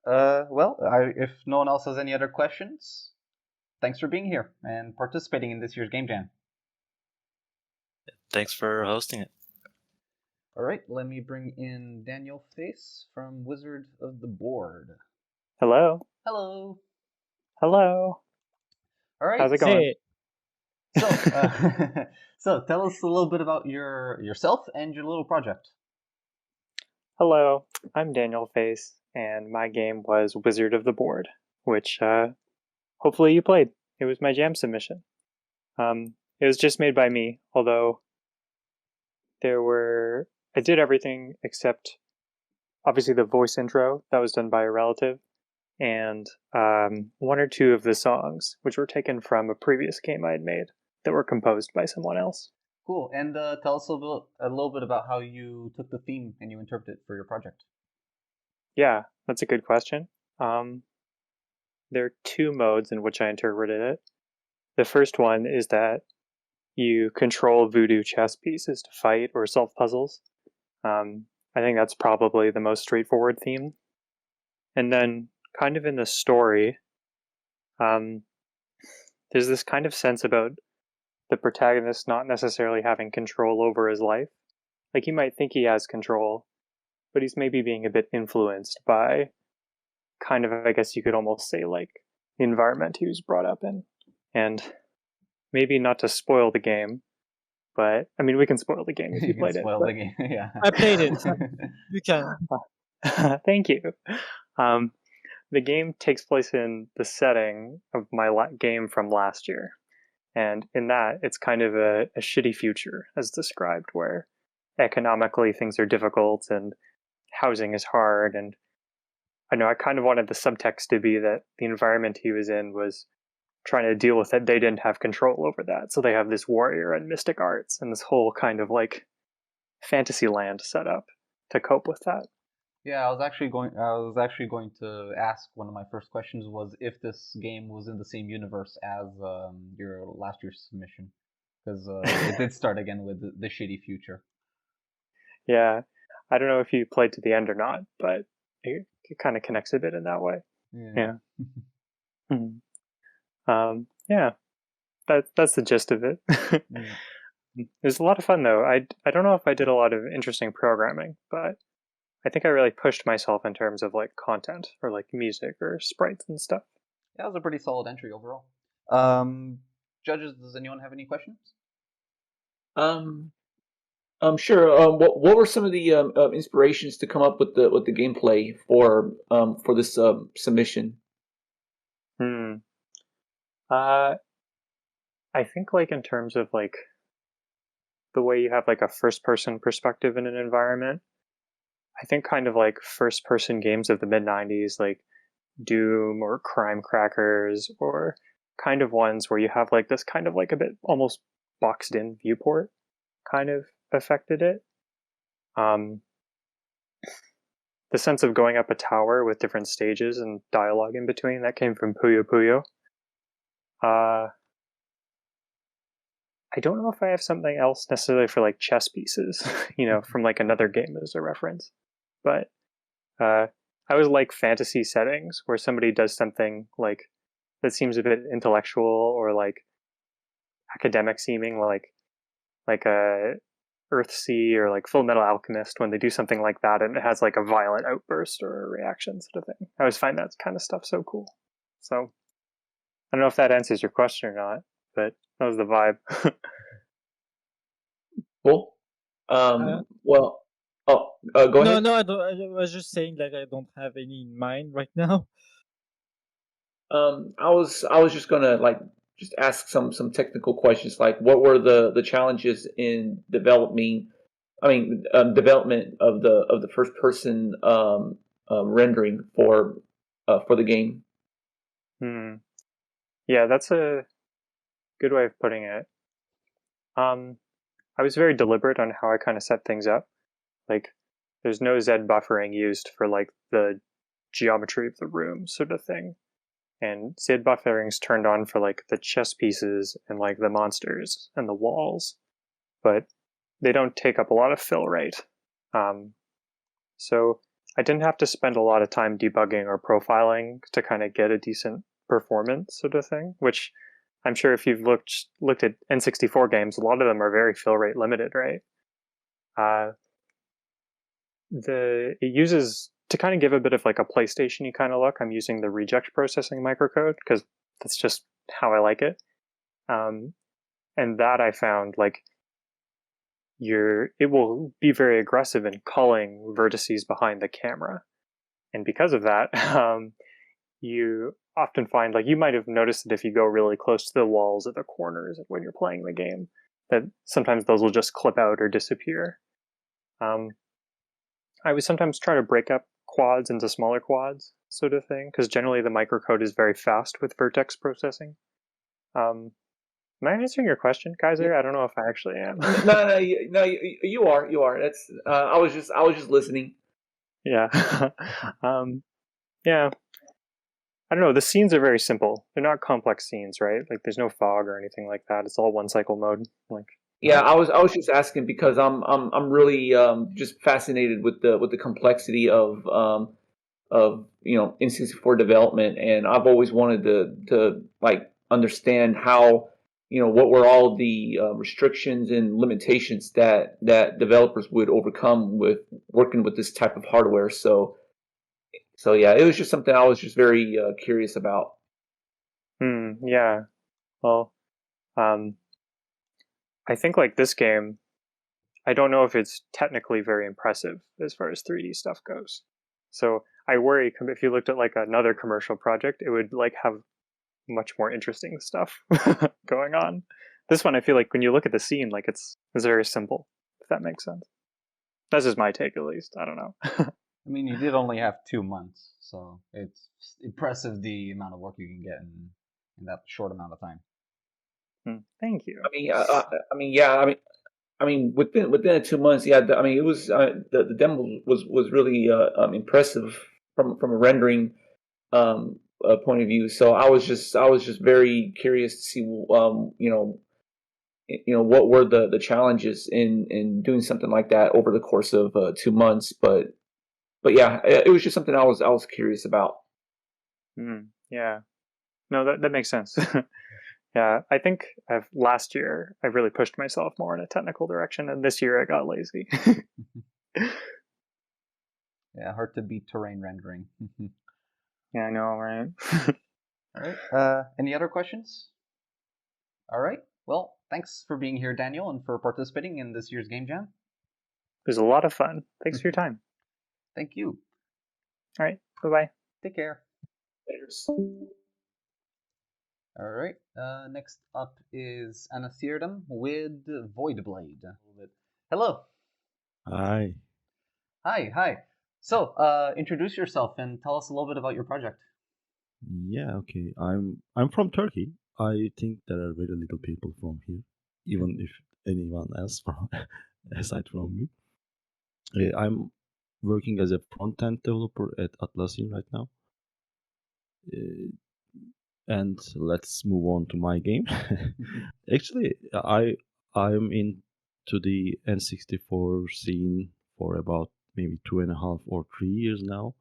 If no one else has any other questions, thanks for being here and participating in this year's Game Jam. Thanks for hosting it. All right, let me bring in Daniel Face from Wizard of the Board. Hello. Hello. Hello. All right. How's it going? So tell us a little bit about yourself and your little project. Hello, I'm Daniel Face, and my game was Wizard of the Board, which hopefully you played. It was my jam submission. It was just made by me, although I did everything except obviously the voice intro that was done by a relative, and one or two of the songs, which were taken from a previous game I had made that were composed by someone else. Cool. And tell us a little bit about how you took the theme and you interpreted it for your project. Yeah, that's a good question. there are two modes in which I interpreted it. The first one is that you control voodoo chess pieces to fight or solve puzzles. I think that's probably the most straightforward theme. And then, kind of in the story, there's this kind of sense about the protagonist not necessarily having control over his life. Like, he might think he has control, but he's maybe being a bit influenced by kind of, I guess you could almost say, like, the environment he was brought up in. And maybe not to spoil the game, but, I mean, we can spoil the game if you played it. Spoil the game, yeah. I played it. You can. Thank you. The game takes place in the setting of my game from last year. And in that, it's kind of a shitty future, as described, where economically things are difficult and housing is hard. And I know I kind of wanted the subtext to be that the environment he was in was trying to deal with it. They didn't have control over that. So they have this warrior and mystic arts and this whole kind of like fantasy land set up to cope with that. Yeah, I was actually going to ask, one of my first questions was if this game was in the same universe as your last year's submission, because it did start again with the shitty future. Yeah, I don't know if you played to the end or not, but it kind of connects a bit in that way. Yeah. Yeah, that's the gist of it. It was a lot of fun, though. I don't know if I did a lot of interesting programming, but I think I really pushed myself in terms of like content or like music or sprites and stuff. That was a pretty solid entry overall. Judges, does anyone have any questions? Sure. What were some of the inspirations to come up with the gameplay for this submission? I think like in terms of like the way you have like a first person perspective in an environment, I think kind of like first person games of the mid 90s, like Doom or Crime Crackers, or kind of ones where you have like this kind of like a bit almost boxed in viewport kind of affected it. The sense of going up a tower with different stages and dialogue in between, that came from Puyo Puyo. I don't know if I have something else necessarily for like chess pieces, from like another game as a reference. But I always like fantasy settings where somebody does something like that seems a bit intellectual or like academic seeming, like a Earthsea or like Full Metal Alchemist, when they do something like that and it has like a violent outburst or a reaction sort of thing. I always find that kind of stuff so cool. So I don't know if that answers your question or not, but that was the vibe. Cool. Go ahead. No, I don't. I was just saying that I don't have any in mind right now. I was just gonna just ask some technical questions, like what were the challenges in development of the first person rendering for the game. Yeah, that's a good way of putting it. I was very deliberate on how I kind of set things up. Like, there's no Z buffering used for like the geometry of the room sort of thing. And Z buffering's turned on for like the chess pieces and like the monsters and the walls, but they don't take up a lot of fill rate. So I didn't have to spend a lot of time debugging or profiling to kind of get a decent performance sort of thing, which I'm sure if you've looked at N64 games, a lot of them are very fill rate limited, right? It uses, to kind of give a bit of like a PlayStation-y kind of look, I'm using the reject processing microcode because that's just how I like it. And that I found like it will be very aggressive in culling vertices behind the camera. And because of that, you often find, like, you might have noticed that if you go really close to the walls or the corners when you're playing the game, that sometimes those will just clip out or disappear. I would sometimes try to break up quads into smaller quads, sort of thing, because generally the microcode is very fast with vertex processing. Am I answering your question, Kaiser? I don't know if I actually am. No, you are. That's I was just listening. Yeah. Yeah. I don't know. The scenes are very simple. They're not complex scenes, right? Like there's no fog or anything like that. It's all one cycle mode. Like Yeah, I was just asking because I'm really just fascinated with the complexity of N64 development, and I've always wanted to like understand how what were all the restrictions and limitations that developers would overcome with working with this type of hardware. So yeah, it was just something I was just very curious about. Yeah. Well, I think like this game, I don't know if it's technically very impressive as far as 3D stuff goes. So I worry if you looked at like another commercial project, it would like have much more interesting stuff going on. This one, I feel like when you look at the scene, like it's very simple, if that makes sense. That's just my take, at least. I don't know. I mean, you did only have 2 months, so it's impressive the amount of work you can get in that short amount of time. Thank you. I mean, within 2 months, yeah. I mean, it was the demo was really impressive from a rendering point of view. So I was just very curious to see what were the challenges in doing something like that over the course of 2 months. But yeah, it was just something I was curious about. Yeah, no, that makes sense. Yeah, I think last year I really pushed myself more in a technical direction, and this year I got lazy. Yeah, hard to beat terrain rendering. Yeah, I know, right? All right. Any other questions? All right. Well, thanks for being here, Daniel, and for participating in this year's Game Jam. It was a lot of fun. Thanks for your time. Thank you. All right. Bye-bye. Take care. Later. All right. Next up is Anasirdam with Voidblade. Hello. Hi. Hi. So, introduce yourself and tell us a little bit about your project. Yeah, okay. I'm from Turkey. I think there are very little people from here, even if anyone else from aside from me. I'm working as a front-end developer at Atlassian right now. And let's move on to my game. Actually, I'm into the N64 scene for about maybe 2.5 or 3 years now.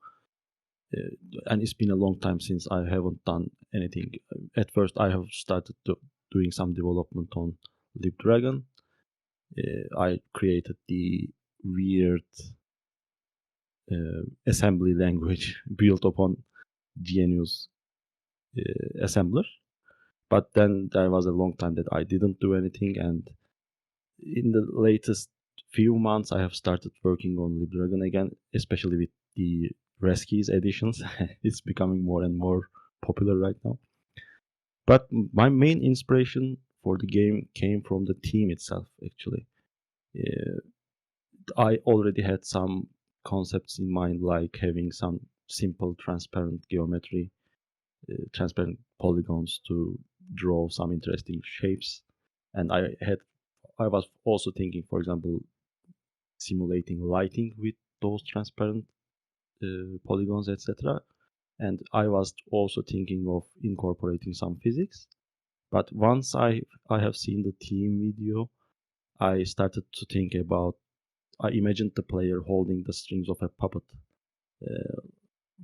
And it's been a long time since I haven't done anything. At first, I have started doing some development on LibDragon. I created the weird assembly language built upon GNU's assembler. But then there was a long time that I didn't do anything, and in the latest few months I have started working on LibDragon again, especially with the Reskies editions. It's becoming more and more popular right now. But my main inspiration for the game came from the theme itself, actually. I already had some concepts in mind, like having some simple transparent geometry, transparent polygons to draw some interesting shapes. And I was also thinking, for example, simulating lighting with those transparent polygons, etc. And I was also thinking of incorporating some physics. But once I have seen the theme video, I started to think about, I imagined the player holding the strings of a puppet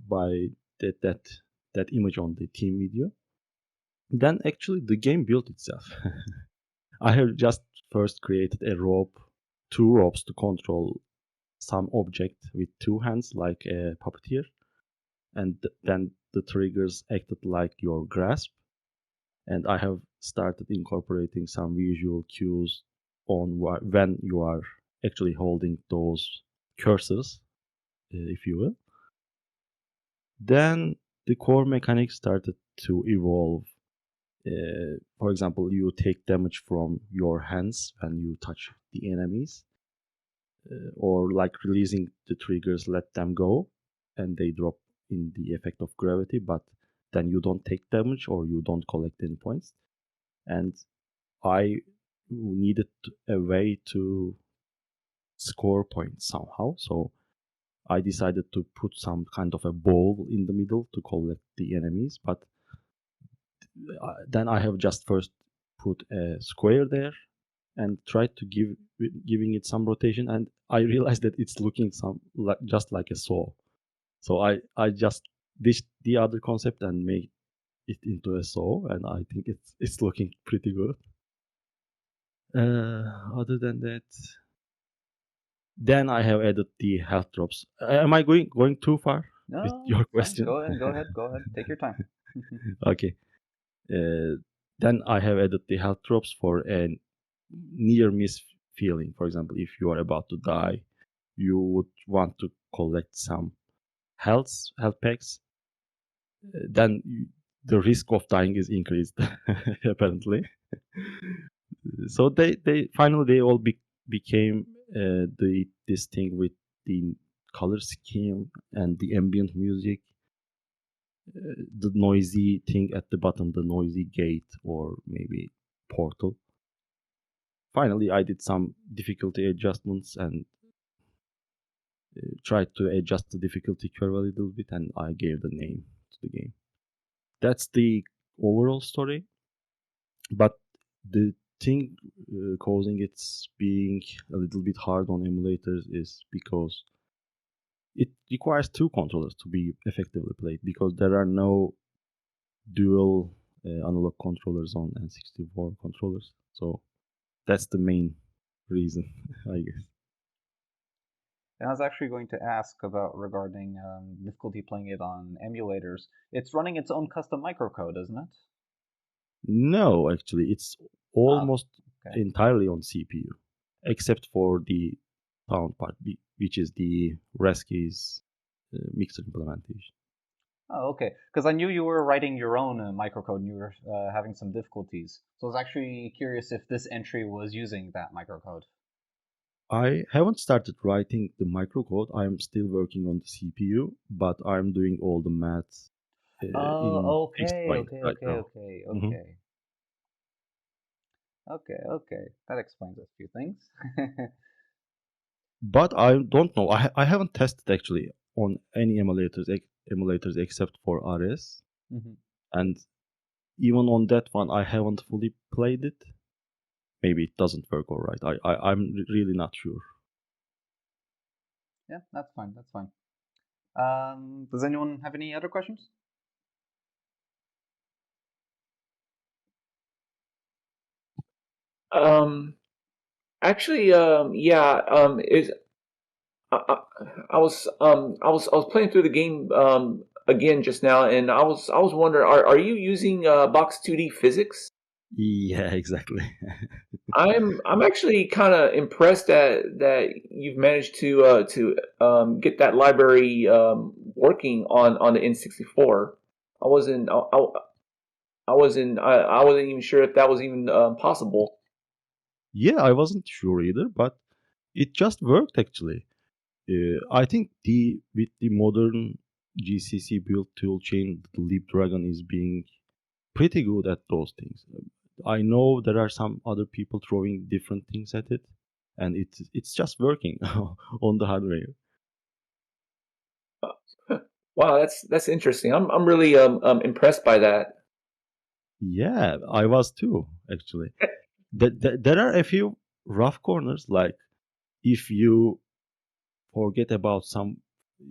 by that image on the theme video. Then actually the game built itself. I have just first created a rope, 2 ropes to control some object with 2 hands like a puppeteer, and then the triggers acted like your grasp. And I have started incorporating some visual cues on when you are actually holding those cursors, if you will. Then the core mechanics started to evolve. For example, you take damage from your hands when you touch the enemies, or like releasing the triggers, let them go, and they drop in the effect of gravity, but then you don't take damage or you don't collect any points. And I needed a way to score points somehow, so I decided to put some kind of a ball in the middle to collect the enemies, but then I have just first put a square there and tried to giving it some rotation, and I realized that it's looking just like a saw. So I just ditched the other concept and made it into a saw, and I think it's looking pretty good. Other than that, then I have added the health drops. Am I going too far with your question? Go ahead. Take your time. Okay. Then I have added the health drops for a near miss feeling. For example, if you are about to die, you would want to collect some health packs. Then the risk of dying is increased, apparently. So they finally they all became this thing with the color scheme and the ambient music, the noisy thing at the bottom, the noisy gate or maybe portal. Finally, I did some difficulty adjustments and tried to adjust the difficulty curve a little bit, and I gave the name to the game. That's the overall story. But the thing causing its being a little bit hard on emulators is because it requires two controllers to be effectively played, because there are no dual analog controllers on N64 controllers. So that's the main reason, I guess. And I was actually going to ask about regarding difficulty playing it on emulators. It's running its own custom microcode, isn't it? No, actually, it's almost entirely on CPU, except for the sound part, which is the Resky's mixer implementation. Oh, okay. Because I knew you were writing your own microcode and you were having some difficulties. So I was actually curious if this entry was using that microcode. I haven't started writing the microcode. I'm still working on the CPU, but I'm doing all the maths in fixed point right now. Okay. That explains a few things. But I don't know. I haven't tested actually on any emulators except for RS. And even on that one, I haven't fully played it. Maybe it doesn't work all right. I'm really not sure. Yeah, that's fine. Does anyone have any other questions? Actually, yeah. I was playing through the game again just now, and I was wondering, are you using Box 2D physics? Yeah, exactly. I'm actually kind of impressed that you've managed to get that library working on the N64. I wasn't even sure if that was even possible. Yeah, I wasn't sure either, but it just worked actually. I think with the modern GCC build toolchain, the LibDragon is being pretty good at those things. I know there are some other people throwing different things at it, and it's just working on the hardware. Wow, that's interesting. I'm really impressed by that. Yeah, I was too, actually. There are a few rough corners, like if you forget about some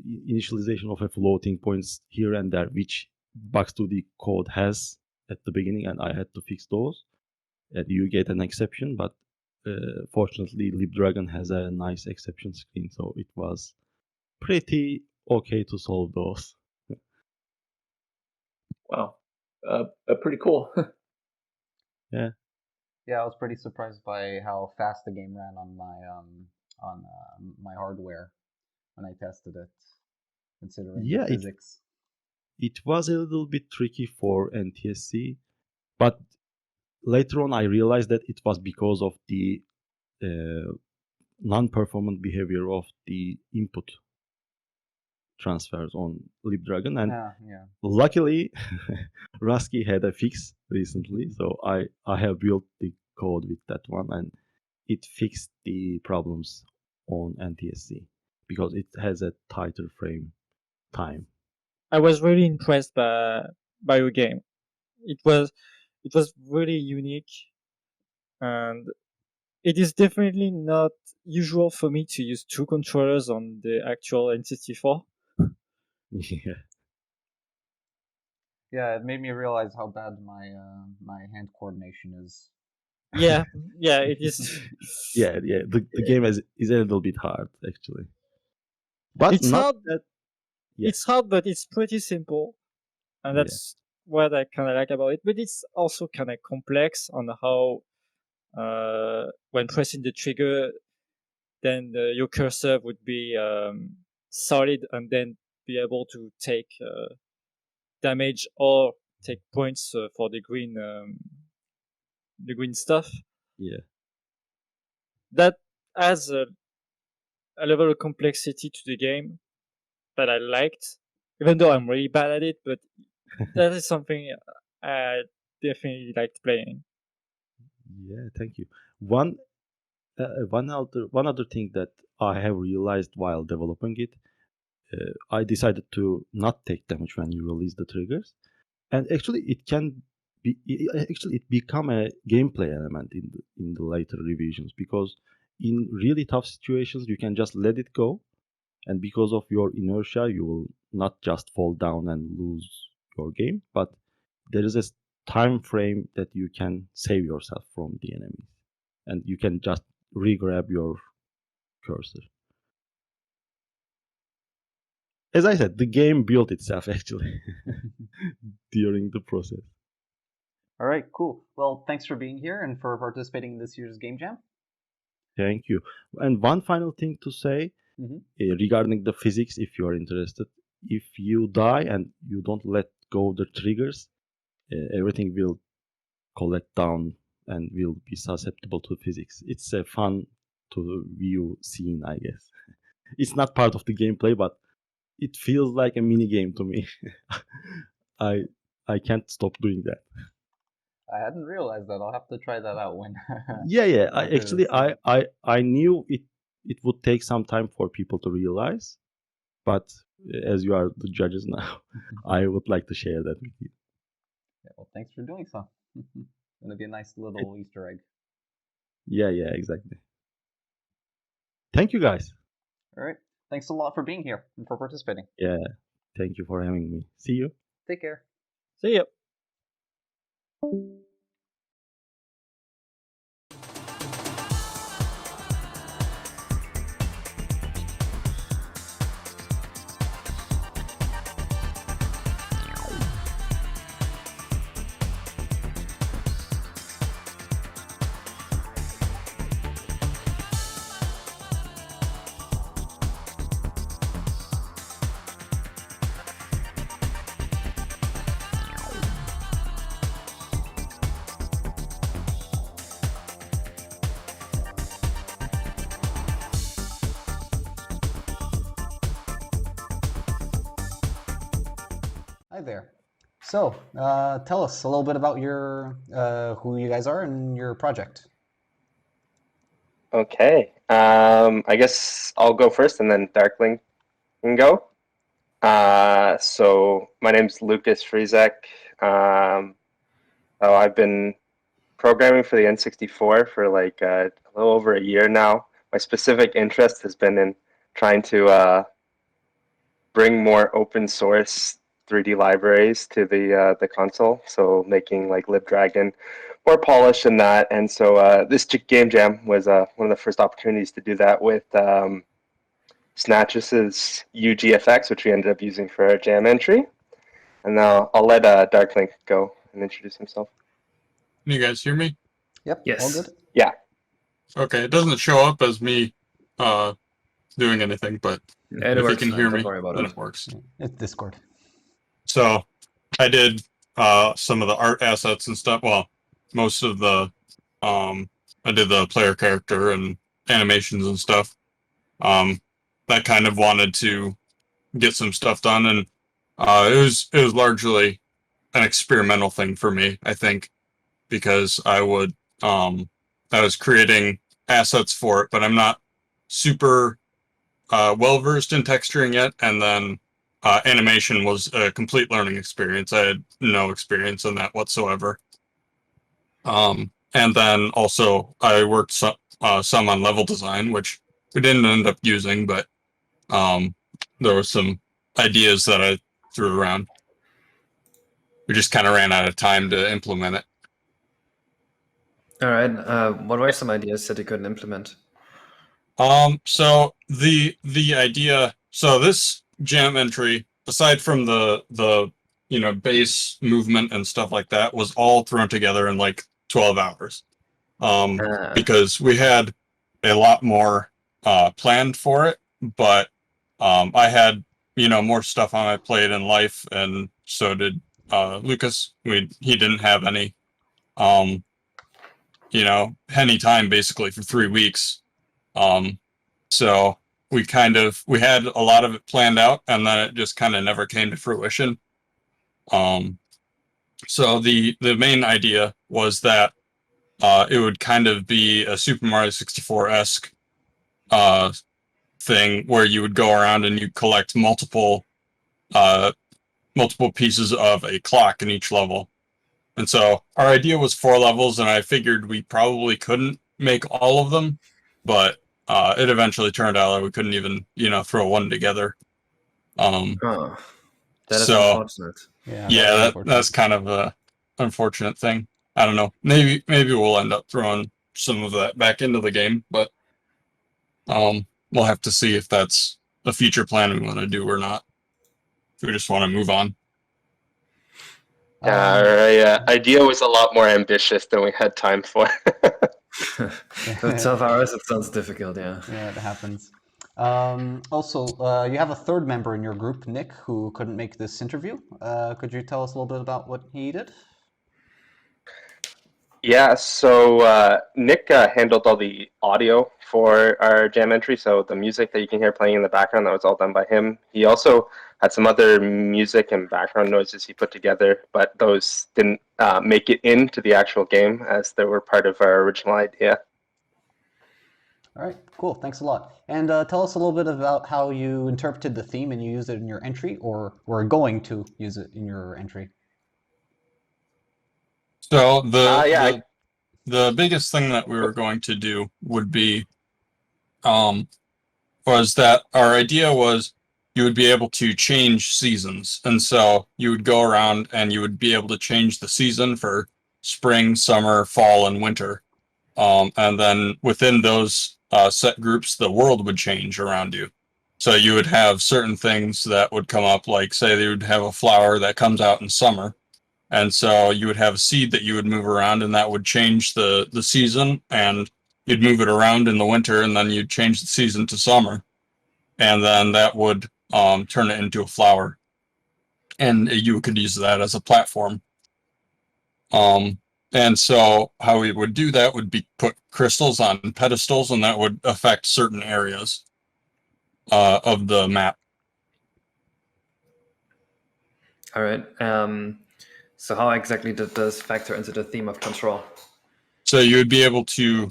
initialization of a floating points here and there, which Box2D code has at the beginning, and I had to fix those. And you get an exception, but fortunately, LibDragon has a nice exception screen, so it was pretty okay to solve those. Wow, pretty cool. Yeah. Yeah, I was pretty surprised by how fast the game ran on my hardware when I tested it, considering the physics. It was a little bit tricky for NTSC, but later on I realized that it was because of the non-performant behavior of the input transfers on LibDragon, and luckily Rusky had a fix recently, so I have built the code with that one, and it fixed the problems on NTSC. because it has a tighter frame time. I was really impressed by your game. It was really unique, and it is definitely not usual for me to use 2 controllers on the actual N64. Yeah. Yeah, it made me realize how bad my hand coordination is. Yeah, it is. Yeah. The game is a little bit hard actually, but It's not hard. that. Yeah. It's hard, but it's pretty simple, and that's what I kind of like about it. But it's also kind of complex on how, when pressing the trigger, then your cursor would be solid and then be able to take damage or take points for the green stuff. Yeah. That adds a level of complexity to the game that I liked, even though I'm really bad at it. But that is something I definitely liked playing. Yeah, thank you. One other thing that I have realized while developing it, I decided to not take damage when you release the triggers, and actually it become a gameplay element in the later revisions, because in really tough situations you can just let it go, and because of your inertia you will not just fall down and lose your game, but there is a time frame that you can save yourself from the enemies, and you can just re-grab your cursor. As I said, the game built itself actually during the process. All right, cool. Well, thanks for being here and for participating in this year's Game Jam. Thank you. And one final thing to say regarding the physics, if you are interested, if you die and you don't let go of the triggers, everything will collect down and will be susceptible to physics. It's a fun to view scene, I guess. It's not part of the gameplay, but it feels like a mini game to me. I can't stop doing that. I hadn't realized that. I'll have to try that out when. Yeah. I knew it would take some time for people to realize, but as you are the judges now, I would like to share that with you. Yeah, well, thanks for doing so. Gonna be a nice little Easter egg. Yeah, exactly. Thank you, guys. All right. Thanks a lot for being here and for participating. Yeah. Thank you for having me. See you. Take care. See you. Hi there. So, tell us a little bit about your who you guys are and your project. Okay. I guess I'll go first, and then Darkling can go. So my name's Lucas Friezek. I've been programming for the N64 for like a little over a year now. My specific interest has been in trying to bring more open source 3D libraries to the console. So making like LibDragon more polished in that. And so this Game Jam was one of the first opportunities to do that with Snatchus's UGFX, which we ended up using for our jam entry. And now I'll let Darkling go and introduce himself. Can you guys hear me? Yep. Yes. All good. Yeah. Okay. It doesn't show up as me doing anything, but And if you can hear me, don't worry about then it. it works. It's Discord. So I did some of the art assets and stuff. Well, most of the I did the player character and animations and stuff. I kind of wanted to get some stuff done, and it was largely an experimental thing for me, I think, because I was creating assets for it, but I'm not super well versed in texturing yet, and then animation was a complete learning experience. I had no experience in that whatsoever. And then also I worked some on level design, which we didn't end up using, but there were some ideas that I threw around. We just kind of ran out of time to implement it. All right. What were some ideas that you couldn't implement? So the idea, so this jam entry, aside from the base movement and stuff like that, was all thrown together in like 12 hours. Because we had a lot more planned for it, but I had more stuff on my plate in life, and so did Lucas. He didn't have any any time basically for 3 weeks. So we had a lot of it planned out, and then it just kind of never came to fruition. So the main idea was that it would kind of be a Super Mario 64-esque thing where you would go around and you collect multiple pieces of a clock in each level. And so our idea was 4 levels, and I figured we probably couldn't make all of them, but it eventually turned out that we couldn't even, throw one together. That is unfortunate. Yeah, that's kind of a unfortunate thing. I don't know. Maybe we'll end up throwing some of that back into the game, but we'll have to see if that's a future plan we want to do or not. If we just want to move on. Our idea was a lot more ambitious than we had time for. With 12 hours, it sounds difficult, yeah. Yeah, it happens. Also, you have a third member in your group, Nick, who couldn't make this interview. Could you tell us a little bit about what he did? Yeah, so Nick handled all the audio for our jam entry, so the music that you can hear playing in the background, that was all done by him. He also had some other music and background noises he put together, but those didn't make it into the actual game as they were part of our original idea. All right, cool. Thanks a lot. And tell us a little bit about how you interpreted the theme and you used it in your entry, or were going to use it in your entry. So the biggest thing that we were going to do would be was that our idea was you would be able to change seasons, and so you would go around and you would be able to change the season for spring, summer, fall, and winter, and then within those set groups, the world would change around you. So you would have certain things that would come up, like say they would have a flower that comes out in summer. And so you would have a seed that you would move around, and that would change the season, and you'd move it around in the winter, and then you'd change the season to summer. And then that would turn it into a flower. And you could use that as a platform. And so how we would do that would be put crystals on pedestals, and that would affect certain areas of the map. All right. So how exactly did this factor into the theme of control? So you would be able to,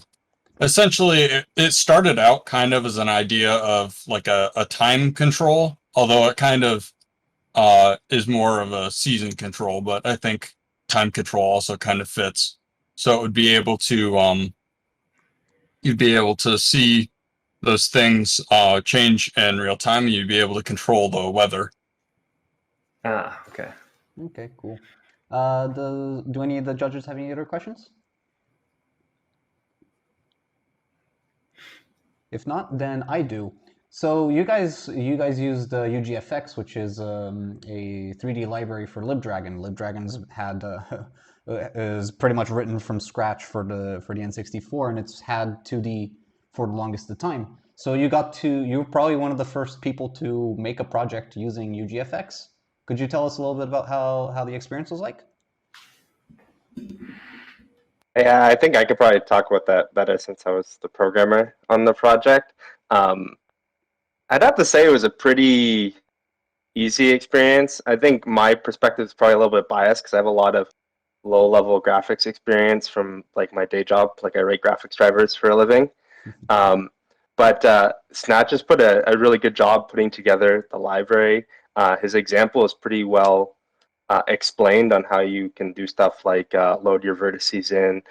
essentially, it started out kind of as an idea of like a time control, although it kind of is more of a season control, but I think time control also kind of fits. So it would be able to, you'd be able to see those things change in real time, and you'd be able to control the weather. Ah, okay. Okay, cool. Do any of the judges have any other questions? If not, then I do. So you guys used UGFX, which is a 3D library for LibDragon. LibDragon's had is pretty much written from scratch for the N64, and it's had 2D for the longest of time. So you're probably one of the first people to make a project using UGFX. Could you tell us a little bit about how the experience was like? Yeah, I think I could probably talk about that better since I was the programmer on the project. I'd have to say it was a pretty easy experience. I think my perspective is probably a little bit biased because I have a lot of low-level graphics experience from like my day job. Like I write graphics drivers for a living. But Snatch has put a really good job putting together the library. His example is pretty well explained on how you can do stuff like load your vertices in,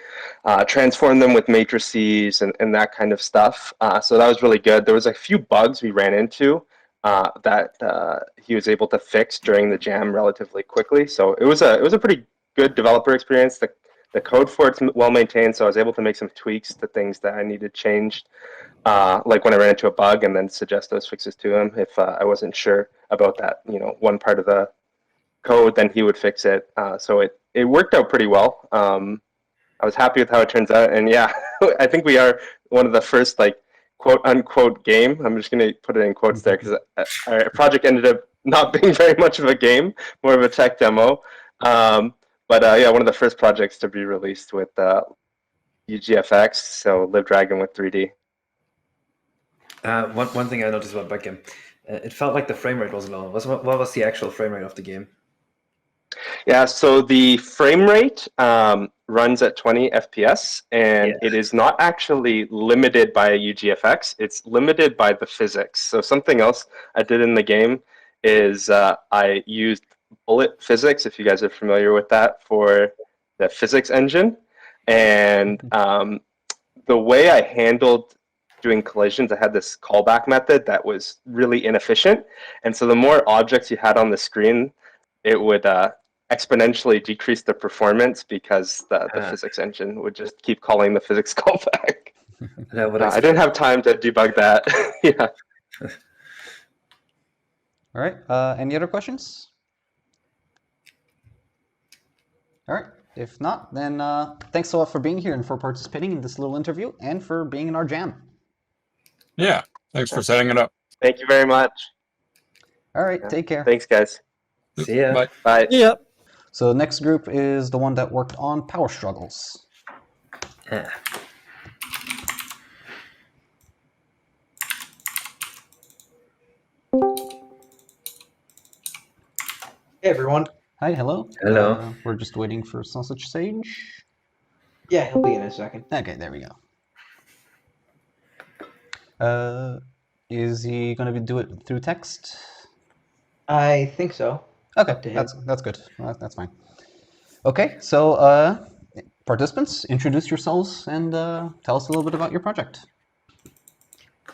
transform them with matrices and that kind of stuff. So that was really good. There was a few bugs we ran into that he was able to fix during the jam relatively quickly. So it was a pretty good developer experience. The code for it's well maintained, so I was able to make some tweaks to things that I needed changed. Like when I ran into a bug and then suggest those fixes to him if I wasn't sure about that, one part of the code, then he would fix it. So it worked out pretty well. I was happy with how it turns out, and yeah, I think we are one of the first quote unquote game. I'm just gonna put it in quotes there because our project ended up not being very much of a game, more of a tech demo. But yeah, one of the first projects to be released with UGFX, so Live Dragon with 3D. One thing I noticed about Backgame, it felt like the frame rate was low. What was the actual frame rate of the game? Yeah, so the frame rate runs at 20 FPS, and it is not actually limited by UGFX. It's limited by the physics. So something else I did in the game is I used bullet physics, if you guys are familiar with that, for the physics engine. And the way I handled doing collisions, I had this callback method that was really inefficient. And so the more objects you had on the screen, it would exponentially decrease the performance because the physics engine would just keep calling the physics callback. I didn't have time to debug that. Yeah. All right. Any other questions? All right. If not, then thanks a lot for being here and for participating in this little interview and for being in our jam. Yeah. Thanks for setting it up. Thank you very much. All right. Take care. Thanks, guys. See ya. Bye. Bye. Yeah. So the next group is the one that worked on Power Struggles. Yeah. Hey everyone. Hi, hello. Hello. We're just waiting for Sausage Sage. Yeah, he'll be in a second. Okay, there we go. Is he going to do it through text? I think so. Okay, that's good. That's fine. Okay, so participants, introduce yourselves and tell us a little bit about your project.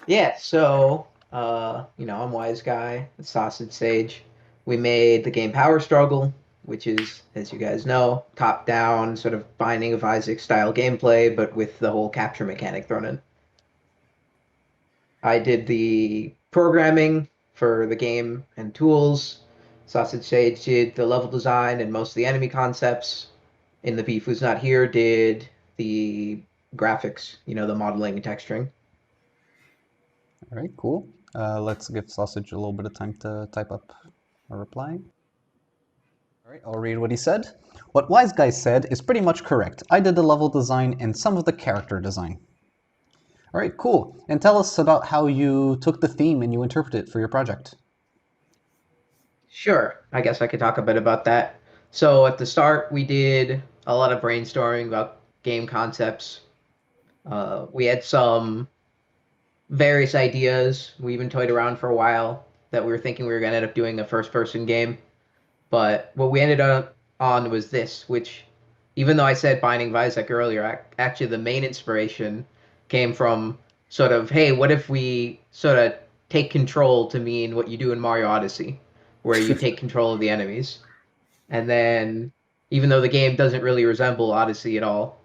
Yeah, so I'm Wise Guy, Sausage Sage. We made the game Power Struggle, which is, as you guys know, top-down, sort of Binding of Isaac style gameplay, but with the whole capture mechanic thrown in. I did the programming for the game and tools. Sausage Sage did the level design and most of the enemy concepts. In the Beef Who's Not Here did the graphics, the modeling and texturing. All right, cool. Let's give Sausage a little bit of time to type up a reply. All right, I'll read what he said. What Wise Guy said is pretty much correct. I did the level design and some of the character design. All right, cool. And tell us about how you took the theme and you interpreted it for your project. Sure, I guess I could talk a bit about that. So at the start, we did a lot of brainstorming about game concepts. We had some various ideas. We even toyed around for a while that we were thinking we were going to end up doing a first-person game. But what we ended up on was this, which, even though I said Binding of Isaac earlier, actually the main inspiration came from sort of, hey, what if we sort of take control to mean what you do in Mario Odyssey, where you take control of the enemies. And then, even though the game doesn't really resemble Odyssey at all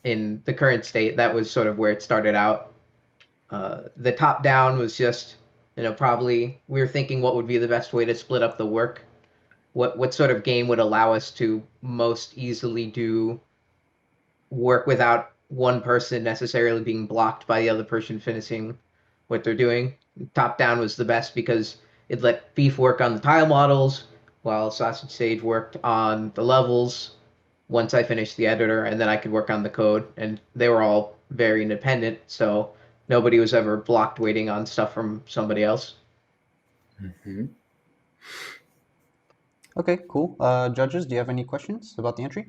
in the current state, that was sort of where it started out. The top-down was just, probably we were thinking what would be the best way to split up the work. What sort of game would allow us to most easily do work without one person necessarily being blocked by the other person finishing what they're doing. Top-down was the best because it let Beef work on the tile models, while Sausage Sage worked on the levels once I finished the editor, and then I could work on the code. And they were all very independent, so nobody was ever blocked waiting on stuff from somebody else. Mm-hmm. Okay, cool. Judges, do you have any questions about the entry?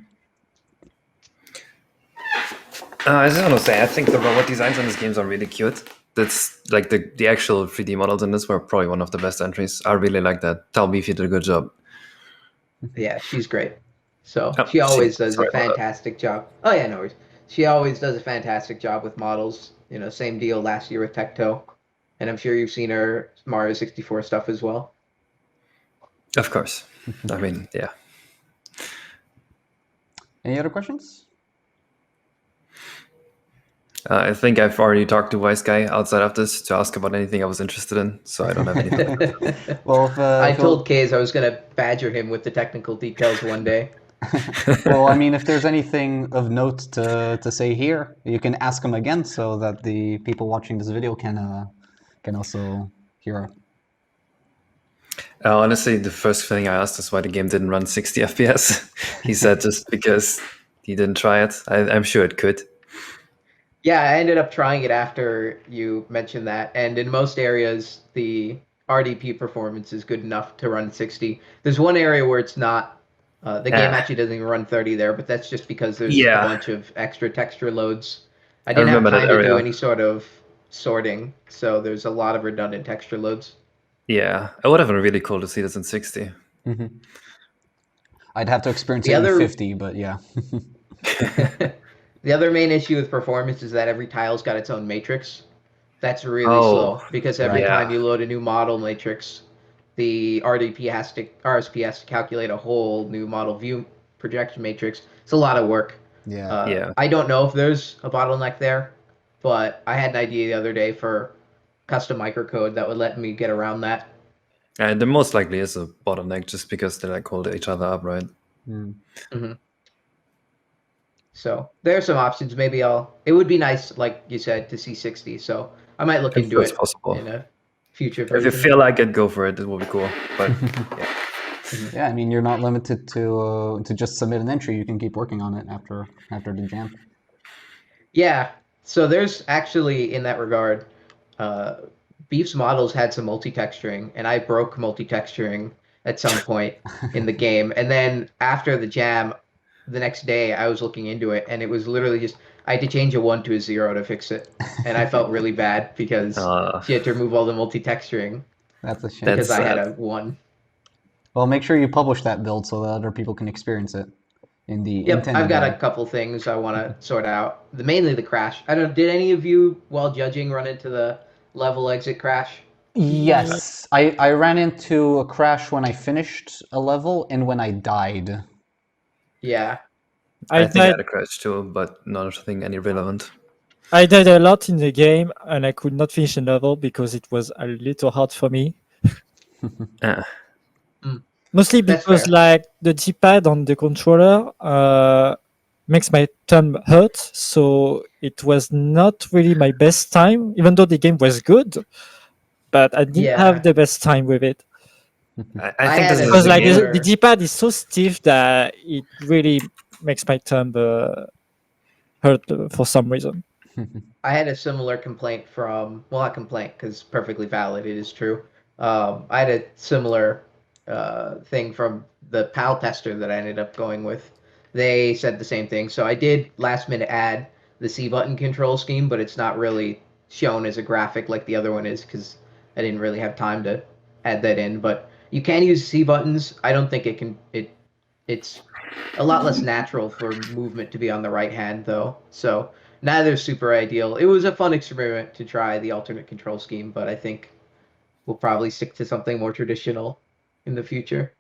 I just want to say, I think the robot designs on this games are really cute. that's like the actual 3D models in this were probably one of the best entries. I really like that. Tell me if you did a good job. Yeah, she's great. So Oh, she always does sorry a about that. fantastic job. Oh yeah, no worries. She always does a fantastic job with models. You know, same deal last year with Tecto, and I'm sure you've seen her Mario 64 stuff as well. Of course. I mean, yeah. Any other questions? I think I've already talked to Wise Guy outside of this to ask about anything I was interested in, so I don't have anything. Well, if, I if you'll- told Kaze I was gonna badger him with the technical details one day. well, I mean, if there's anything of note to say here, you can ask him again so that the people watching this video can also hear. Honestly, the first thing I asked is why the game didn't run 60 FPS. He said just because he didn't try it. I'm sure it could. Yeah, I ended up trying it after you mentioned that, and in most areas, the RDP performance is good enough to run 60. There's one area where it's not. The game actually doesn't even run 30 there, but that's just because there's a bunch of extra texture loads. I didn't have remember time that to do area. any sort of sorting, so there's a lot of redundant texture loads. Yeah, it would have been really cool to see this in 60. I'd have to experience The it other- in 50, but yeah. The other main issue with performance is that every tile's got its own matrix. That's really Oh, slow because every right. time you load a new model matrix, the RSP has to calculate a whole new model view projection matrix. It's a lot of work. Yeah. Yeah. I don't know if there's a bottleneck there, but I had an idea the other day for custom microcode that would let me get around that. And there most likely is a bottleneck just because they like hold each other up, right? Mm-hmm. So there are some options. Maybe it would be nice, like you said, to see 60. So I might look If into it's it possible. in a future If you version. feel like it, go for it. It will be cool. But yeah. Yeah, I mean, you're not limited to just submit an entry. You can keep working on it after the jam. Yeah. So there's actually, in that regard, Beef's models had some multi-texturing, and I broke multi-texturing at some point in the game. And then after the jam, the next day, I was looking into it, and it was literally just I had to change a 1 to a 0 to fix it, and I felt really bad because she had to remove all the multi-texturing. That's a shame. Because I had a 1. Well, make sure you publish that build so that other people can experience it in the Yep, intended I've got way. a couple things I want to sort out. Mainly the crash. I don't. Did any of you, while judging, run into the level exit crash? Yes, I ran into a crash when I finished a level and when I died. Yeah. I think I had a crash too, but nothing any relevant. I died a lot in the game, and I could not finish the level because it was a little hard for me. Mostly That's because fair. like the D-pad on the controller makes my thumb hurt, so it was not really my best time, even though the game was good, but I didn't Yeah. have the best time with it. I think this is Because a like game. the D-pad is so stiff that it really makes my thumb hurt for some reason. I had a similar complaint from, well, not complaint, because perfectly valid, it is true. I had a similar thing from the PAL tester that I ended up going with. They said the same thing. So I did last minute add the C button control scheme, but it's not really shown as a graphic like the other one is because I didn't really have time to add that in. But you can use C buttons. I don't think it's a lot less natural for movement to be on the right hand though. So neither is super ideal. It was a fun experiment to try the alternate control scheme, but I think we'll probably stick to something more traditional in the future.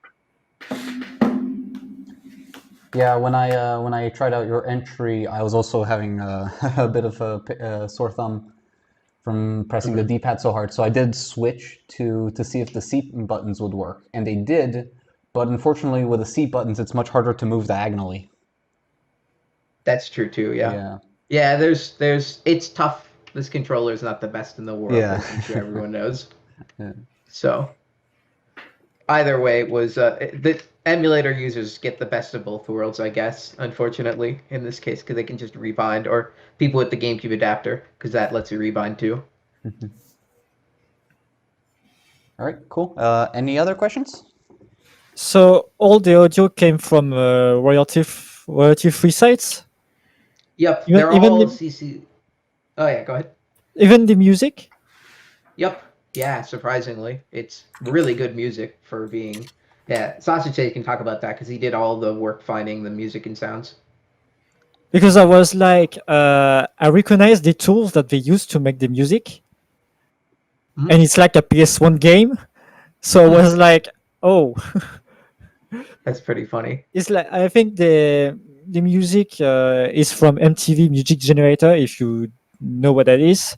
Yeah, when I tried out your entry, I was also having a bit of a sore thumb from pressing the D-pad so hard. So I did switch to see if the C buttons would work, and they did. But unfortunately, with the C buttons, it's much harder to move diagonally. That's true too. Yeah. Yeah. It's tough. This controller is not the best in the world. Yeah. As I'm sure everyone knows. Yeah. So either way, it was the emulator users get the best of both worlds, I guess. Unfortunately, in this case, because they can just rebind, or people with the GameCube adapter, because that lets you rebind too. All right, cool. Any other questions? So all the audio came from royalty-free sites? Yep, Even- they're even all if- CC. Oh yeah, go ahead. Even the music? Yep. Yeah, surprisingly. It's really good music for being... Yeah, Sausage can talk about that because he did all the work finding the music and sounds. Because I was like, I recognize the tools that they use to make the music. And it's like a PS1 game. So I was like, oh. That's pretty funny. It's like, I think the music is from MTV Music Generator, if you know what that is.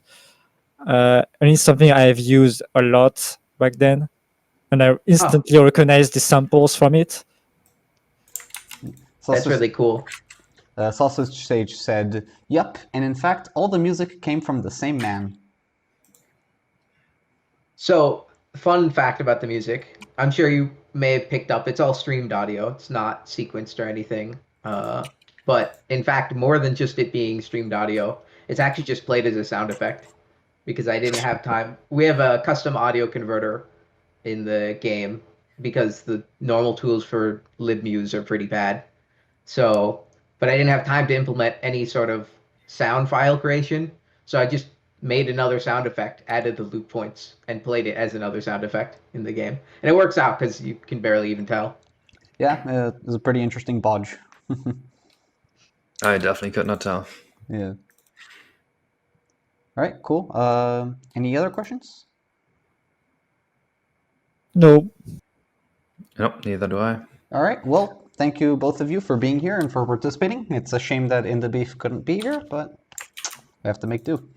And it's something I've used a lot back then. And I instantly recognized the samples from it. That's really cool. Sausage Sage said, "Yup, and in fact, all the music came from the same man." So, fun fact about the music. I'm sure you may have picked up, it's all streamed audio. It's not sequenced or anything. But in fact, more than just it being streamed audio, it's actually just played as a sound effect because I didn't have time. We have a custom audio converter in the game because the normal tools for libmuse are pretty bad. So, but I didn't have time to implement any sort of sound file creation. So I just made another sound effect, added the loop points, and played it as another sound effect in the game. And it works out because you can barely even tell. Yeah, it was a pretty interesting bodge. I definitely could not tell. Yeah. All right, cool. Any other questions? No. Nope, neither do I. All right, well, thank you both of you for being here and for participating. It's a shame that In the Beef couldn't be here, but we have to make do.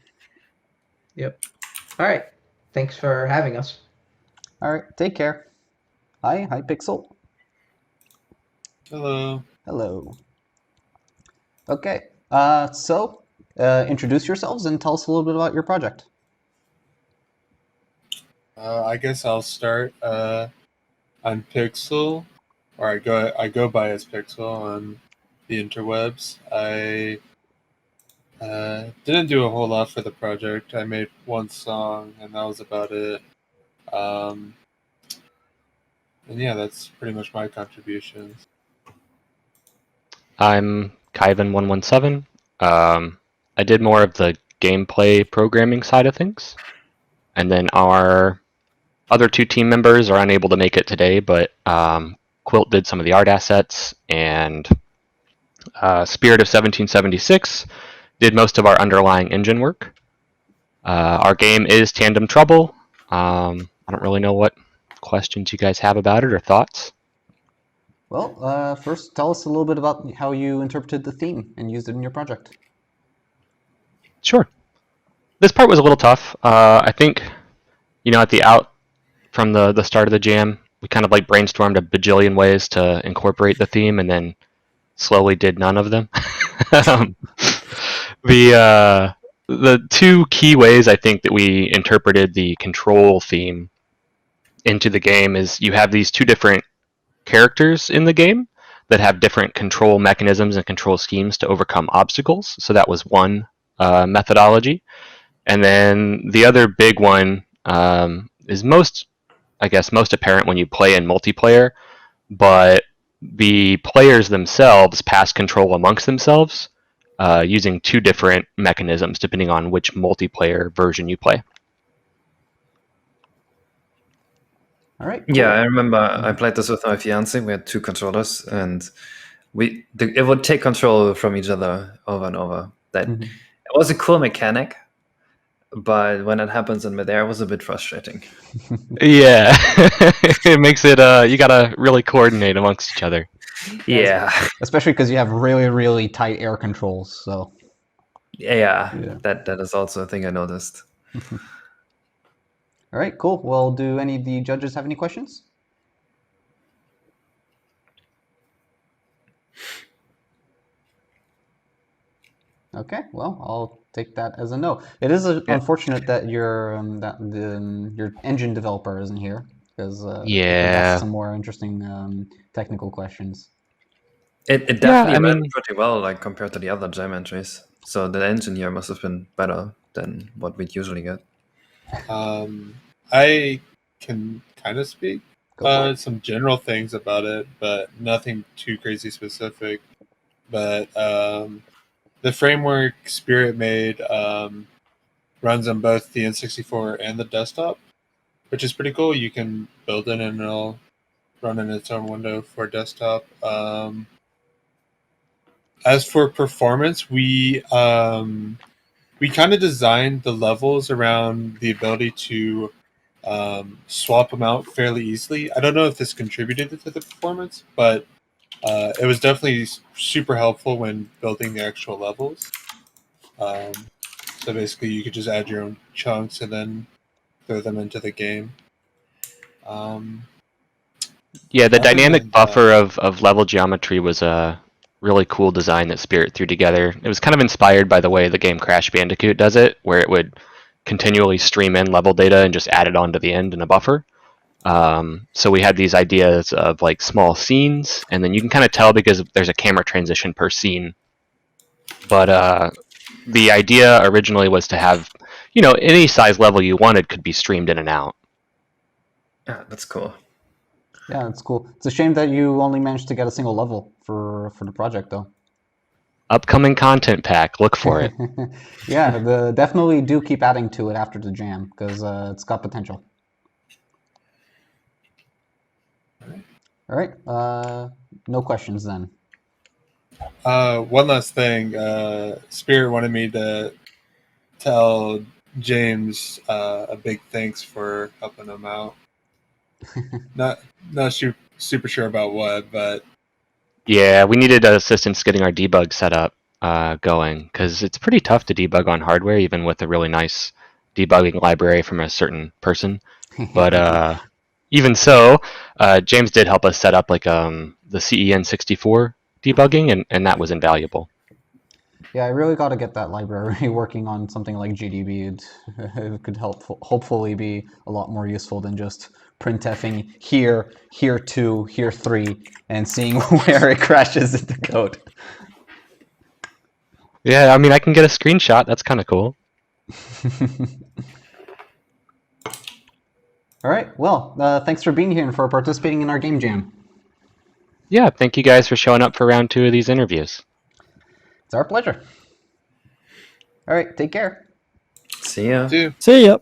Yep. All right. Thanks for having us. All right, take care. Hi Pixel. Hello. Hello. Okay, so introduce yourselves and tell us a little bit about your project. I guess I'll start. I'm Pixel, or I go by as Pixel on the interwebs. I didn't do a whole lot for the project. I made one song, and that was about it. And yeah, that's pretty much my contributions. I'm Kyvan117. I did more of the gameplay programming side of things. And then our other two team members are unable to make it today, but Quilt did some of the art assets, and Spirit of 1776 did most of our underlying engine work. Our game is Tandem Trouble. I don't really know what questions you guys have about it or thoughts. Well, first tell us a little bit about how you interpreted the theme and used it in your project. Sure. This part was a little tough. I think, at the from the start of the jam, we kind of like brainstormed a bajillion ways to incorporate the theme and then slowly did none of them. The two key ways I think that we interpreted the control theme into the game is you have these two different characters in the game that have different control mechanisms and control schemes to overcome obstacles. So that was one methodology. And then the other big one is most apparent when you play in multiplayer, but the players themselves pass control amongst themselves using two different mechanisms depending on which multiplayer version you play. All right. Cool. Yeah, I remember I played this with my fiance. We had two controllers, and it would take control from each other over and over. It was a cool mechanic, but when it happens in midair, it was a bit frustrating. Yeah, it makes it. You gotta really coordinate amongst each other. Yeah, especially because you have really, really tight air controls. So. Yeah. That is also a thing I noticed. All right, cool. Well, do any of the judges have any questions? Okay, well, I'll take that as a no. It is unfortunate that your engine developer isn't here because that's some more interesting technical questions. It definitely ran pretty well, like compared to the other jam entries. So the engine here must have been better than what we'd usually get. I can kind of speak some general things about it, but nothing too crazy specific. But the framework Spirit made runs on both the N64 and the desktop, which is pretty cool. You can build it and it'll run in its own window for desktop. As for performance, we kind of designed the levels around the ability to swap them out fairly easily. I don't know if this contributed to the performance, but it was definitely super helpful when building the actual levels. So basically, you could just add your own chunks and then throw them into the game. Yeah, the Other dynamic than buffer of level geometry was a really cool design that Spirit threw together. It was kind of inspired by the way the game Crash Bandicoot does it, where it would continually stream in level data and just add it onto the end in a buffer. So we had these ideas of like small scenes, and then you can kind of tell because there's a camera transition per scene. But the idea originally was to have, any size level you wanted could be streamed in and out. Yeah, that's cool. Yeah, it's cool. It's a shame that you only managed to get a single level for the project, though. Upcoming content pack, look for it. Yeah, definitely do keep adding to it after the jam, because it's got potential. All right, no questions then. One last thing. Spirit wanted me to tell James a big thanks for helping him out. Not super sure about what, but Yeah, we needed assistance getting our debug setup going, because it's pretty tough to debug on hardware, even with a really nice debugging library from a certain person. But even so, James did help us set up like the CEN64 debugging, and that was invaluable. Yeah, I really got to get that library working on something like GDB. It could hopefully be a lot more useful than just printfing here 2, here 3, and seeing where it crashes into code. Yeah, I mean, I can get a screenshot. That's kind of cool. All right, well, thanks for being here and for participating in our game jam. Yeah, thank you guys for showing up for round 2 of these interviews. It's our pleasure. All right, take care. See ya. See ya.